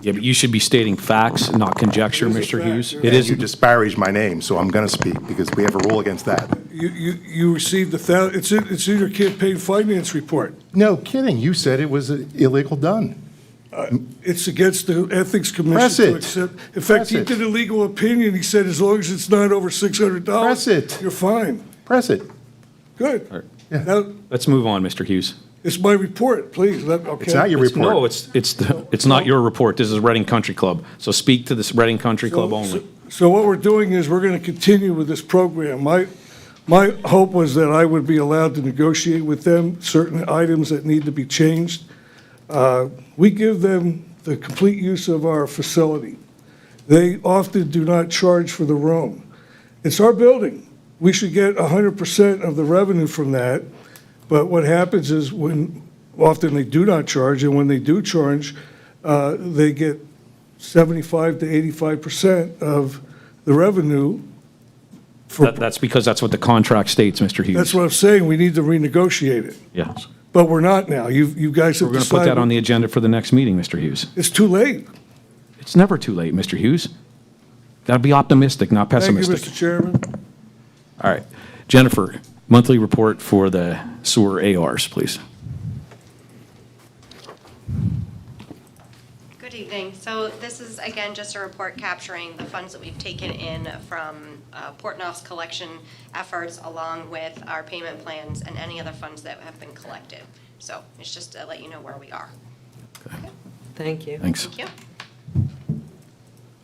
Yeah, but you should be stating facts, not conjecture, It is a Mr. fact. Hughes. It It And is, you disparaged my name, so I'm going to speak because we have a rule against that. You received it's in your campaign finance report. No kidding. You said it was illegal done. It's against the Ethics Commission Press to it. accept. In fact, Press he it. did a legal opinion. He said as long as it's not over $600. Press it. You're fine. Press it. Good. Now, let's move on, Mr. Hughes. it's my report, please. Okay. It's not your report. No, it's not your report. This is Reading Country Club. So speak to this Reading Country Club only. So what we're doing is we're going to continue with this program. My hope was that I would be allowed to negotiate with them certain items that need to be changed. We give them the complete use of our facility. They often do not charge for the room. It's our building. We should get 100% of the revenue from that. But what happens is often they do not charge, and when they do charge, they get 75 to 85% of the revenue. That's because that's what the contract states, Mr. Hughes. That's what I'm saying. We need to renegotiate it. Yes. But we're not now. You guys have We're going to put that decided. on the agenda for the next meeting, Mr. Hughes. It's too late. It's never too late, Mr. Hughes. Got to be optimistic, not Thank you, pessimistic. Mr. Chairman. All right. Jennifer, monthly report for the sewer ARs, please. Good evening. So this is, again, just a report capturing the funds that we've taken in from Portnoy's collection efforts, along with our payment plans and any other funds that have been collected. So it's just to let you know where we are. Thank you. Thanks. Thank you.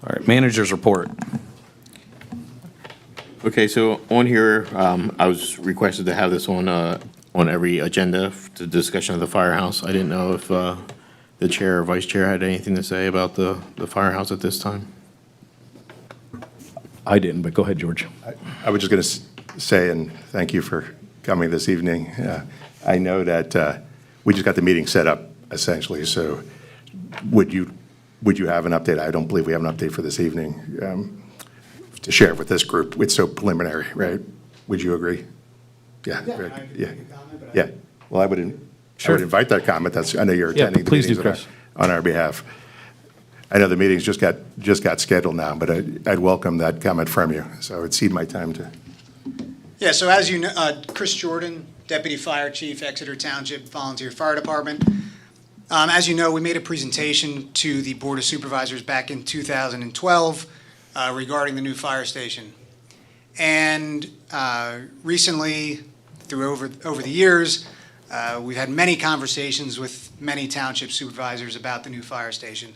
All right, manager's report. Okay, so on here, I was requested to have this on every agenda, the discussion of the firehouse. I didn't know if the chair or vice chair had anything to say about the firehouse at this time. I didn't, but go ahead, George. I was just going to say, and thank you for coming this evening. I know that we just got the meeting set up, essentially, so would you have an update? I don't believe we have an update for this evening to share with this group. It's so preliminary, right? Would you agree? Yeah. Right. Yeah. Well, I would invite that comment. I know you're attending the please do, meetings Chris. on our behalf. I know the meetings just got scheduled now, but I'd welcome that comment from you. So it'd cede my time to. Yeah, so as you know, Chris Jordan, Deputy Fire Chief, Exeter Township Volunteer Fire Department. As you know, we made a presentation to the Board of Supervisors back in 2012 regarding the new fire station. And recently, through over the years, we've had many conversations with many township supervisors about the new fire station.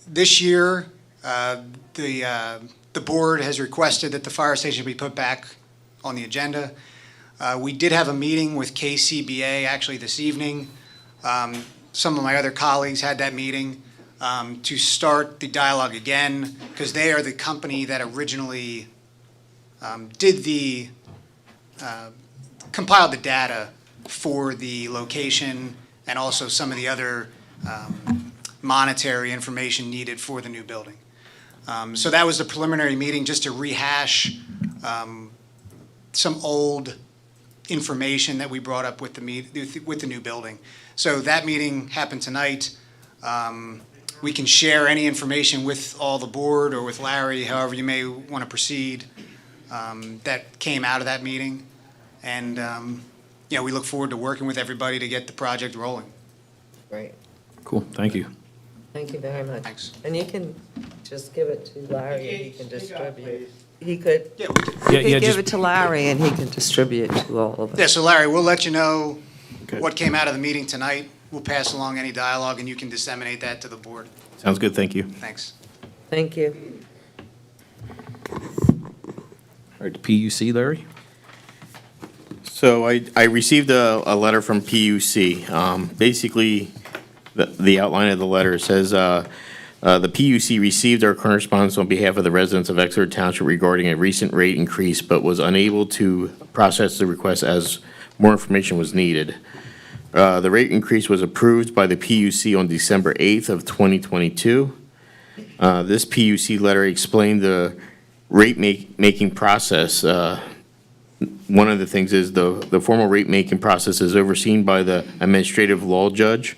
This year, the board has requested that the fire station be put back on the agenda. We did have a meeting with KCBA actually this evening. Some of my other colleagues had that meeting to start the dialogue again, because they are the company that originally compiled the data for the location and also some of the other monetary information needed for the new building. So that was the preliminary meeting, just to rehash some old information that we brought up with the new building. So that meeting happened tonight. We can share any information with all the board or with Larry, however you may want to proceed, that came out of that meeting. And we look forward to working with everybody to get the project rolling. Great. Cool, thank you. Thank you very much. Thanks. And you can just give it to Larry and he can distribute. He could, Yeah, we could. you Yeah, could give just- it to Larry and he can distribute to all of us. Yeah, so Larry, we'll let you know Good. what came out of the meeting tonight. We'll pass along any dialogue, and you can disseminate that to the board. Sounds good, thank you. Thanks. Thank you. All right, the PUC, Larry? So I received a letter from PUC. Basically, the outline of the letter says, The PUC received our correspondence on behalf of the residents of Exeter Township regarding a recent rate increase, but was unable to process the request as more information was needed. The rate increase was approved by the PUC on December 8th of 2022. This PUC letter explained the rate-making process. One of the things is the formal rate-making process is overseen by the administrative law judge.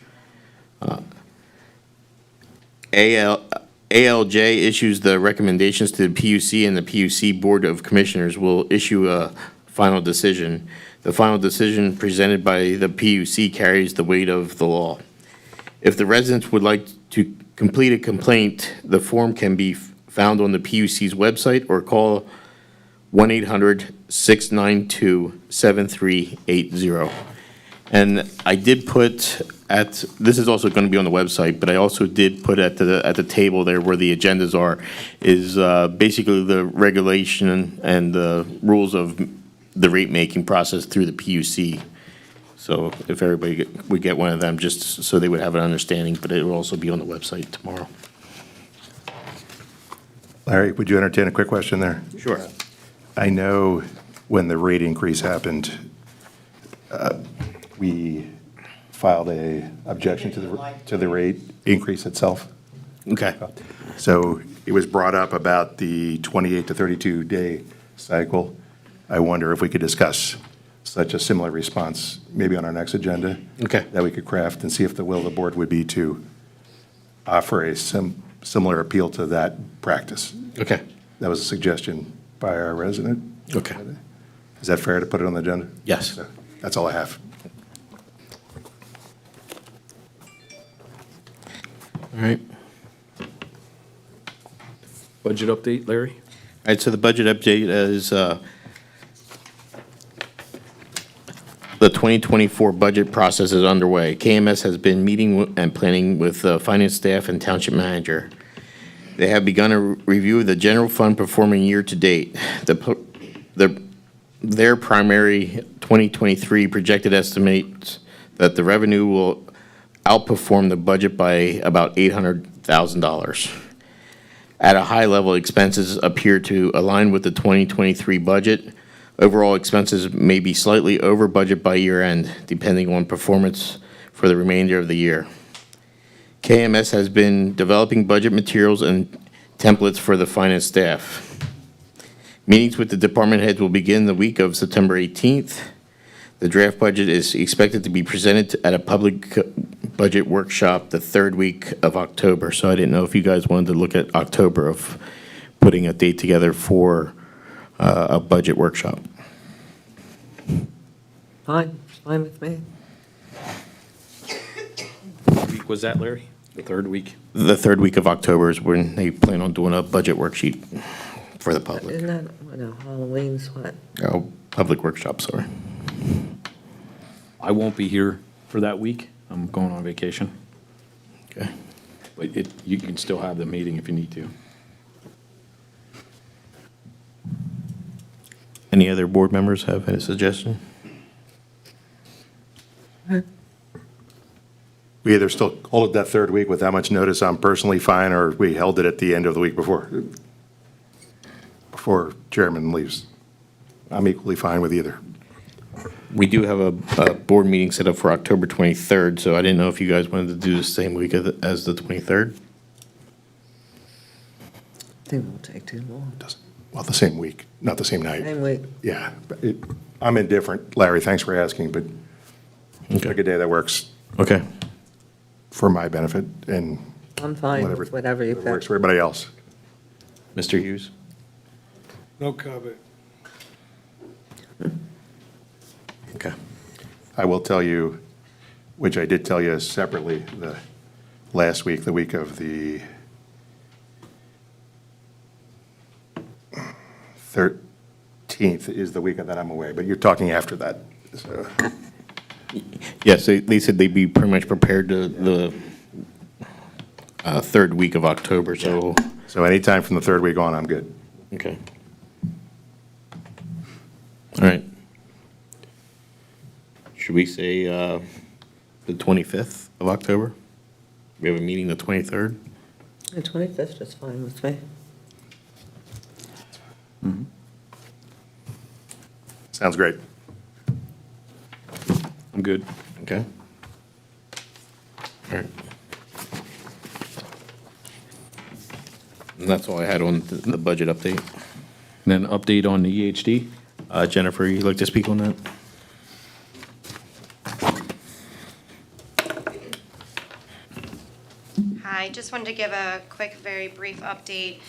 ALJ issues the recommendations to the PUC, and the PUC Board of Commissioners will issue a final decision. The final decision presented by the PUC carries the weight of the law. If the residents would like to complete a complaint, the form can be found on the PUC's website or call 1-800-692-7380. And I did put this is also going to be on the website, but I also did put at the table there where the agendas are, is basically the regulation and the rules of the rate-making process through the PUC. So if everybody would get one of them, just so they would have an understanding, but it will also be on the website tomorrow. Larry, would you entertain a quick question there? Sure. I know when the rate increase happened, we filed a objection to the rate increase itself. Okay. So it was brought up about the 28 to 32 day cycle. I wonder if we could discuss such a similar response maybe on our next agenda. Okay. That we could craft and see if the will of the board would be to offer a similar appeal to that practice. Okay. That was a suggestion by our resident. Okay. Is that fair to put it on the agenda? Yes. So, that's all I have. All right. Budget update, Larry? All right, so the budget update is the 2024 budget process is underway. KMS has been meeting and planning with finance staff and township manager. They have begun a review of the general fund performing year to date. Their primary 2023 projected estimates that the revenue will outperform the budget by about $800,000. At a high level, expenses appear to align with the 2023 budget. Overall expenses may be slightly over budget by year end, depending on performance for the remainder of the year. KMS has been developing budget materials and templates for the finance staff. Meetings with the department heads will begin the week of September 18th. The draft budget is expected to be presented at a public budget workshop the third week of October. So I didn't know if you guys wanted to look at October of putting a date together for a budget workshop. Fine with me. What week was that, Larry? The third week? The third week of October is when they plan on doing a budget worksheet for the public. Isn't that, Halloween's what? Oh, public workshop, sorry. I won't be here for that week. I'm going on vacation. Okay. But you can still have the meeting if you need to. Any other board members have any suggestion? We either still hold it that third week with that much notice, I'm personally fine, or we held it at the end of the week before chairman leaves. I'm equally fine with either. We do have a board meeting set up for October 23rd, so I didn't know if you guys wanted to do the same week as the 23rd. I think it won't take too long. Well, the same week, not the same night. Same week. Yeah, but I'm indifferent. Larry, thanks for asking, but pick a day that works. Okay. For my benefit and I'm fine with whatever you pick. works for everybody else. Mr. Hughes? No comment. Okay. I will tell you, which I did tell you separately the last week, the week of the 13th is the week that I'm away, but you're talking after that. So. Yes, they said they'd be pretty much prepared to the third week of October, so. So anytime from the third week on, I'm good. Okay. All right. Should we say the 25th of October? We have a meeting the 23rd? The 25th is fine with me. Sounds great. I'm good. Okay. All right. And that's all I had on the budget update. And then update on the EHD. Jennifer, you'd like to speak on that? Hi, just wanted to give a quick, very brief update.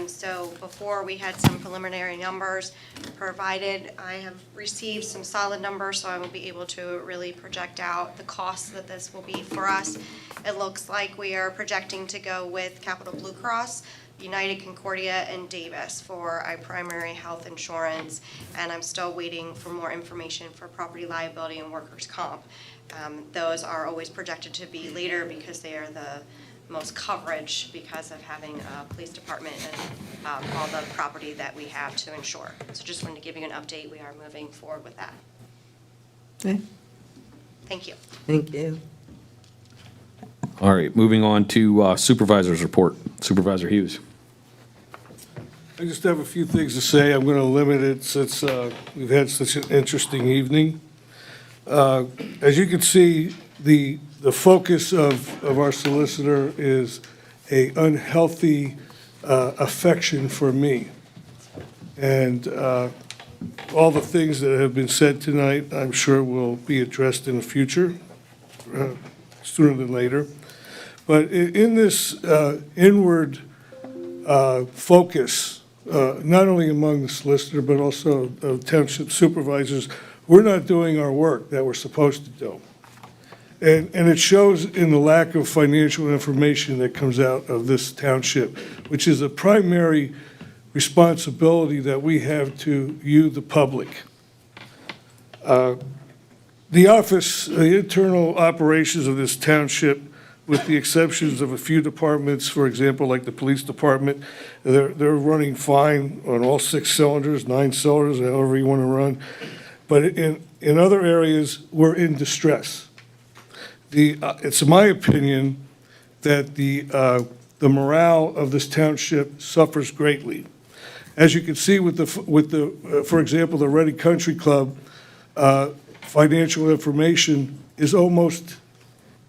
So before, we had some preliminary numbers provided. I have received some solid numbers, so I will be able to really project out the costs that this will be for us. It looks like we are projecting to go with Capital Blue Cross, United Concordia, and Davis for our primary health insurance, and I'm still waiting for more information for property liability and workers' comp. Those are always projected to be later because they are the most coverage because of having a police department and all the property that we have to insure. So just wanted to give you an update. We are moving forward with that. Okay, Thank you. thank you. All right, moving on to Supervisor's report. Supervisor Hughes. I just have a few things to say. I'm going to limit it since we've had such an interesting evening. As you can see, the focus of our solicitor is a unhealthy affection for me. And all the things that have been said tonight, I'm sure will be addressed in the future, sooner than later. But in this inward focus, not only among the solicitor, but also township supervisors, we're not doing our work that we're supposed to do. And it shows in the lack of financial information that comes out of this township, which is a primary responsibility that we have to you, the public. The office, the internal operations of this township, with the exceptions of a few departments, for example, like the police department, they're running fine on all 6 cylinders, 9 cylinders, however you want to run. But in other areas, we're in distress. It's my opinion that the morale of this township suffers greatly. As you can see with for example, the Reading Country Club, financial information is almost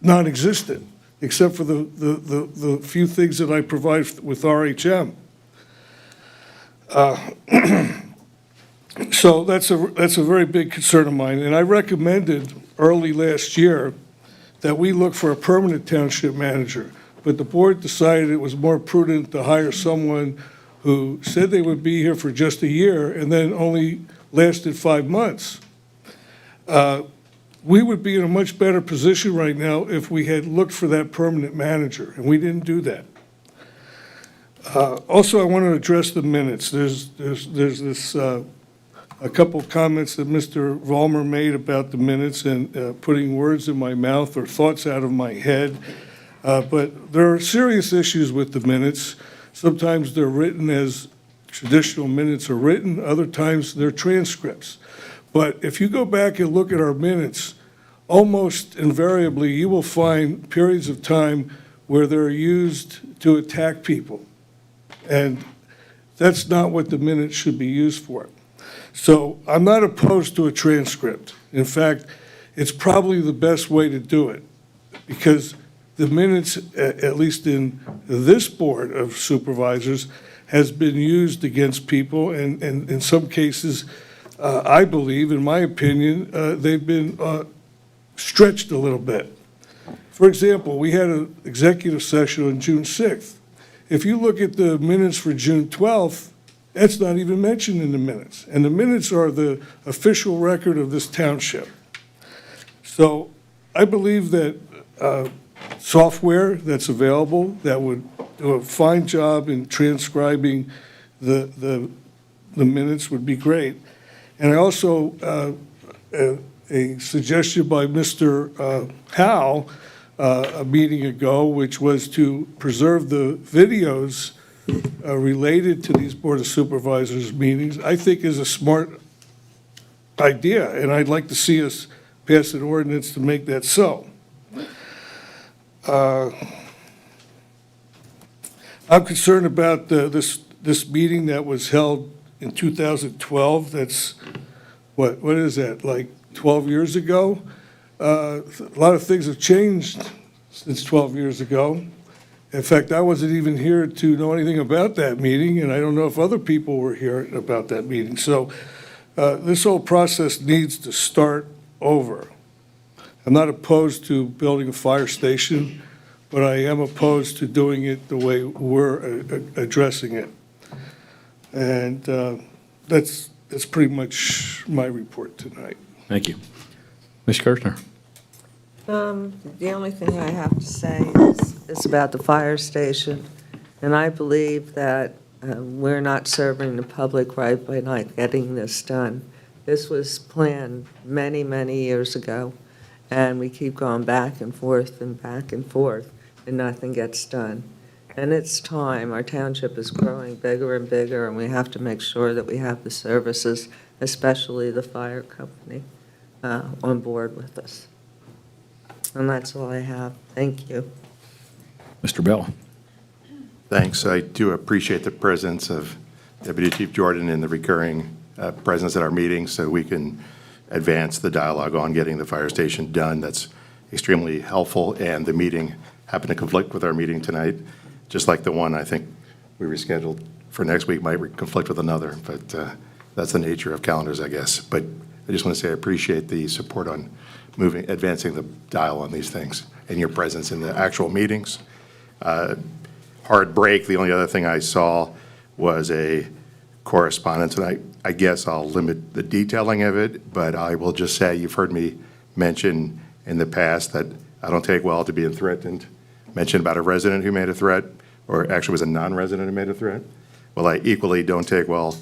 non-existent, except for the few things that I provide with RHM. So that's a very big concern of mine, and I recommended early last year that we look for a permanent township manager, but the board decided it was more prudent to hire someone who said they would be here for just a year and then only lasted 5 months. We would be in a much better position right now if we had looked for that permanent manager, and we didn't do that. Also, I want to address the minutes. There's this a couple comments that Mr. Vollmer made about the minutes and putting words in my mouth or thoughts out of my head. But there are serious issues with the minutes. Sometimes they're written as traditional minutes are written. Other times they're transcripts. But if you go back and look at our minutes, almost invariably you will find periods of time where they're used to attack people. And that's not what the minutes should be used for. So I'm not opposed to a transcript. In fact, it's probably the best way to do it, because the minutes, at least in this board of supervisors, has been used against people, and in some cases, I believe, in my opinion, they've been stretched a little bit. For example, we had an executive session on June 6th. If you look at the minutes for June 12th, that's not even mentioned in the minutes. And the minutes are the official record of this township. So I believe that software that's available that would do a fine job in transcribing the minutes would be great. And I also, a suggestion by Mr. Howe a meeting ago, which was to preserve the videos related to these Board of Supervisors meetings, I think is a smart idea, and I'd like to see us pass an ordinance to make that so. I'm concerned about this meeting that was held in 2012. That's, what is that, like 12 years ago? A lot of things have changed since 12 years ago. In fact, I wasn't even here to know anything about that meeting, and I don't know if other people were here about that meeting. So this whole process needs to start over. I'm not opposed to building a fire station, but I am opposed to doing it the way we're addressing it. And that's pretty much my report tonight. Thank you. Ms. Kirchner? The only thing I have to say is about the fire station, and I believe that we're not serving the public right by not getting this done. This was planned many, many years ago, and we keep going back and forth, and nothing gets done. And it's time. Our township is growing bigger and bigger, and we have to make sure that we have the services, especially the fire company, on board with us. And that's all I have. Thank you. Mr. Bell? Thanks. I do appreciate the presence of Deputy Chief Jordan and the recurring presence at our meetings so we can advance the dialogue on getting the fire station done. That's extremely helpful, and the meeting happened to conflict with our meeting tonight, just like the one I think we rescheduled for next week might conflict with another, but that's the nature of calendars, I guess. But I just want to say I appreciate the support on advancing the dial on these things and your presence in the actual meetings. Hard break, the only other thing I saw was a correspondence, and I guess I'll limit the detailing of it, but I will just say you've heard me mention in the past that I don't take well to being threatened. Mentioned about a resident who made a threat, or actually was a non-resident who made a threat. Well, I equally don't take well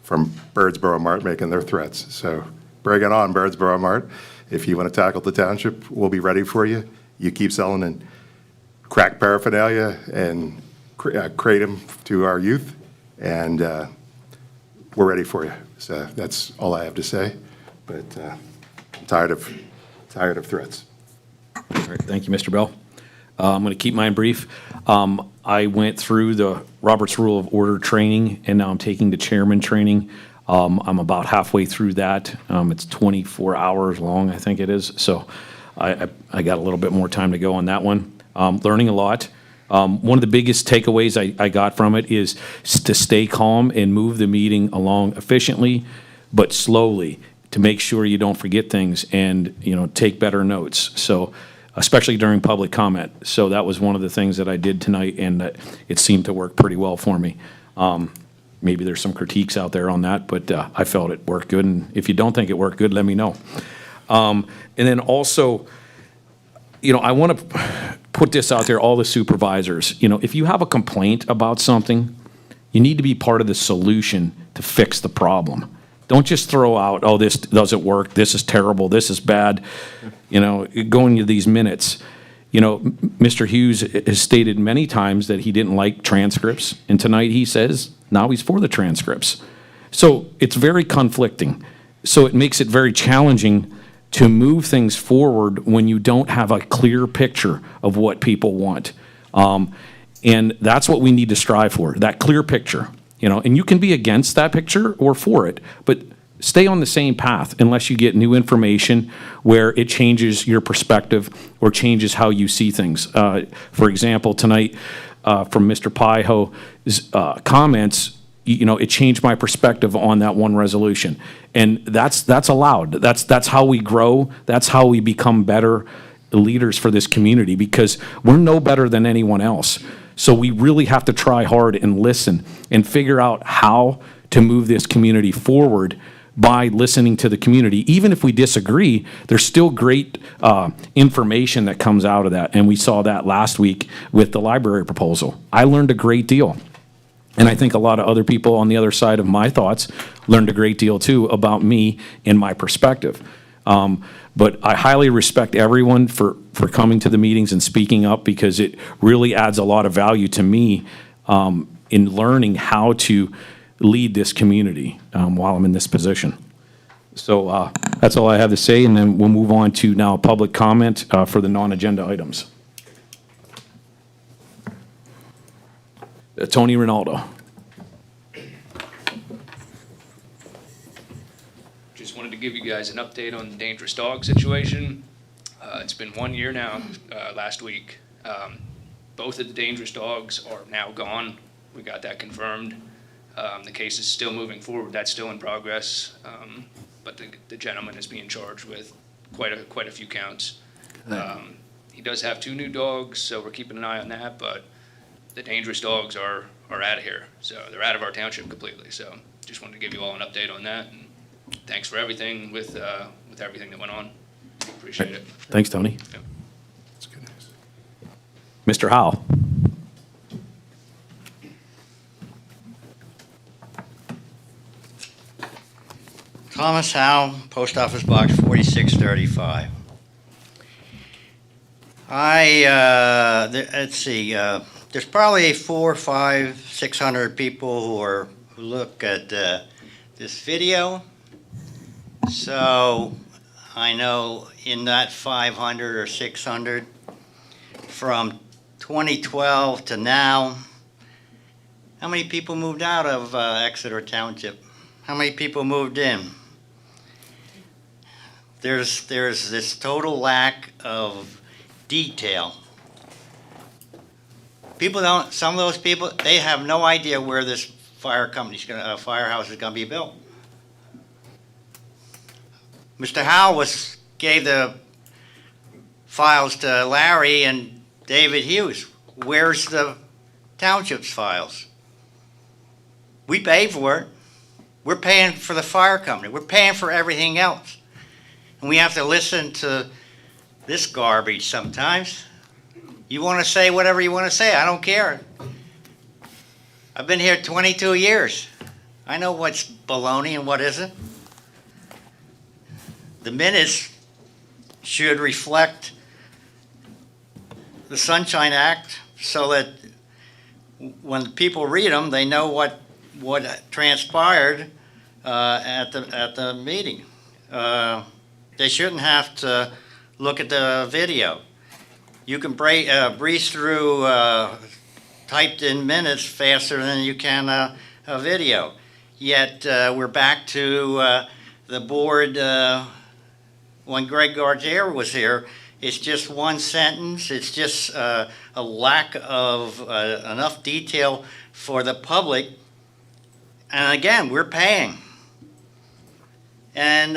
from Birdsboro Mart making their threats. So bring it on, Birdsboro Mart. If you want to tackle the township, we'll be ready for you. You keep selling and crack paraphernalia and kratom to our youth, and we're ready for you. So that's all I have to say. But I'm tired of threats. All right, thank you, Mr. Bell. I'm going to keep mine brief. I went through the Robert's Rule of Order training, and now I'm taking the chairman training. I'm about halfway through that. It's 24 hours long, I think it is. So I got a little bit more time to go on that one. Learning a lot. One of the biggest takeaways I got from it is to stay calm and move the meeting along efficiently, but slowly, to make sure you don't forget things and, take better notes. So, especially during public comment. So that was one of the things that I did tonight, and it seemed to work pretty well for me. Maybe there's some critiques out there on that, but I felt it worked good. And if you don't think it worked good, let me know. And then also, I want to put this out there, all the supervisors. If you have a complaint about something, you need to be part of the solution to fix the problem. Don't just throw out, oh, this doesn't work, this is terrible, this is bad, going to these minutes. Mr. Hughes has stated many times that he didn't like transcripts, and tonight he says now he's for the transcripts. So it's very conflicting. So it makes it very challenging to move things forward when you don't have a clear picture of what people want. And that's what we need to strive for, that clear picture. And you can be against that picture or for it, but stay on the same path unless you get new information where it changes your perspective or changes how you see things. For example, tonight from Mr. Paiho's comments, it changed my perspective on that one resolution. And that's allowed. That's how we grow. That's how we become better leaders for this community, because we're no better than anyone else. So we really have to try hard and listen and figure out how to move this community forward by listening to the community. Even if we disagree, there's still great information that comes out of that. And we saw that last week with the library proposal. I learned a great deal. And I think a lot of other people on the other side of my thoughts learned a great deal too about me and my perspective. But I highly respect everyone for coming to the meetings and speaking up, because it really adds a lot of value to me in learning how to lead this community while I'm in this position. So that's all I have to say, and then we'll move on to now public comment for the non-agenda items. Tony Rinaldo. Just wanted to give you guys an update on the dangerous dog situation. It's been 1 year now, last week. Both of the dangerous dogs are now gone. We got that confirmed. The case is still moving forward. That's still in progress. But the gentleman is being charged with quite a few counts. He does have 2 new dogs, so we're keeping an eye on that, but the dangerous dogs are out of here. So they're out of our township completely. So just wanted to give you all an update on that. And thanks for everything with everything that went on. Appreciate it. Thanks, Tony. Yep. Mr. Howell. Thomas Howe, Post Office Box 4635. Let's see, there's probably 400, 500, 600 people who look at this video. So I know in that 500 or 600, from 2012 to now, how many people moved out of Exeter Township? How many people moved in? There's this total lack of detail. People don't, some of those people, they have no idea where this firehouse is gonna be built. Mr. Howe gave the files to Larry and David Hughes. Where's the township's files? We paid for it. We're paying for the fire company. We're paying for everything else. And we have to listen to this garbage sometimes. You want to say whatever you want to say. I don't care. I've been here 22 years. I know what's baloney and what isn't. The minutes should reflect the Sunshine Act so that when people read them, they know what transpired at the meeting. They shouldn't have to look at the video. You can breeze through typed in minutes faster than you can a video. Yet we're back to the board when Greg Gargier was here. It's just one sentence. It's just a lack of enough detail for the public. And again, we're paying. And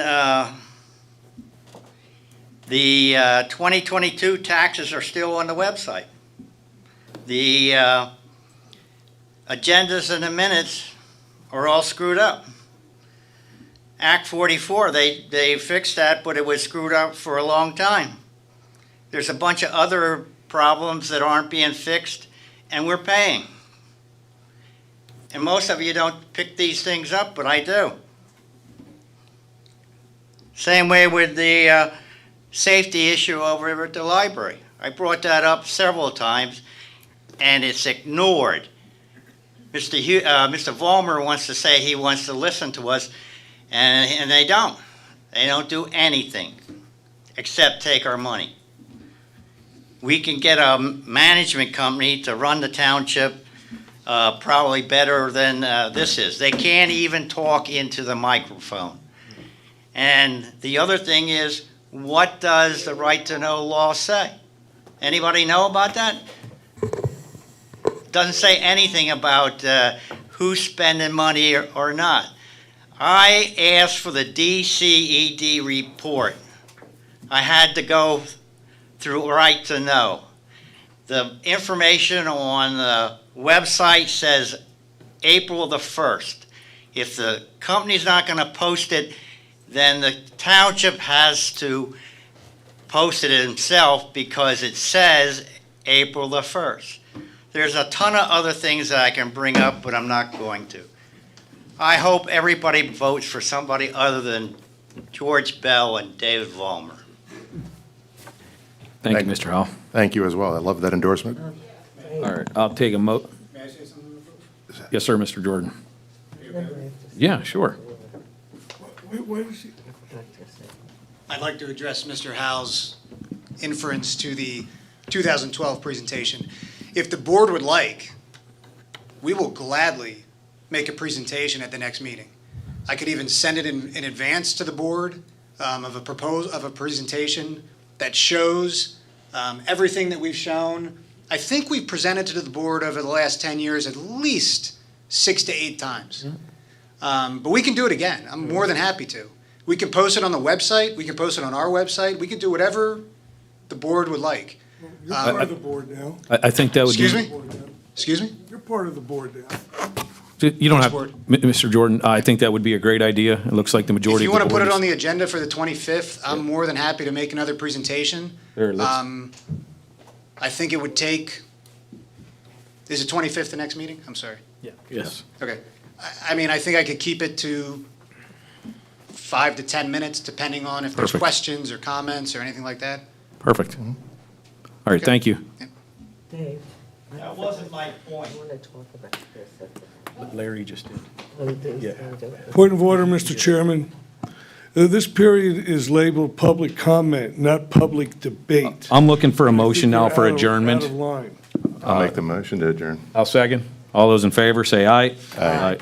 the 2022 taxes are still on the website. The agendas and the minutes are all screwed up. Act 44, they fixed that, but it was screwed up for a long time. There's a bunch of other problems that aren't being fixed, and we're paying. And most of you don't pick these things up, but I do. Same way with the safety issue over at the library. I brought that up several times, and it's ignored. Mr. Vollmer wants to say he wants to listen to us, and they don't. They don't do anything except take our money. We can get a management company to run the township probably better than this is. They can't even talk into the microphone. And the other thing is, what does the right to know law say? Anybody know about that? Doesn't say anything about who's spending money or not. I asked for the DCED report. I had to go through right to know. The information on the website says April the 1st. If the company's not going to post it, then the township has to post it himself because it says April the 1st. There's a ton of other things that I can bring up, but I'm not going to. I hope everybody votes for somebody other than George Bell and David Vollmer. Thank you, Mr. Howell. Thank you as well. I love that endorsement. All right, I'll take a May I say something? Yes, sir, Mr. Jordan. Are you okay? Yeah, sure. What is he? I'd like to address Mr. Howe's inference to the 2012 presentation. If the board would like, we will gladly make a presentation at the next meeting. I could even send it in advance to the board of a presentation that shows everything that we've shown. I think we've presented to the board over the last 10 years at least 6 to 8 times. But we can do it again. I'm more than happy to. We can post it on the website. We can post it on our website. We can do whatever the board would like. You're part of the board now. I think that would be. Excuse me? Excuse me? You're part of the board now. You don't have, Board. Mr. Jordan, I think that would be a great idea. It looks like the If majority you of the want to board put it is- on the agenda for the 25th, I'm more than happy to make another presentation. There, let's- I think it would take, is it 25th the next meeting? I'm sorry. Yes. Okay. I mean, I think I could keep it to 5 to 10 minutes, depending on if there's Perfect. questions or comments or anything like that. Perfect. All right, thank you. Dave, That wasn't my point. I want to talk about this. Larry just did. Point of order, Mr. Chairman. This period is labeled public comment, not public debate. I'm looking for a motion now I think for you're out adjournment. of line. I'll make the motion to adjourn. I'll second. All those in favor, say aye. Aye.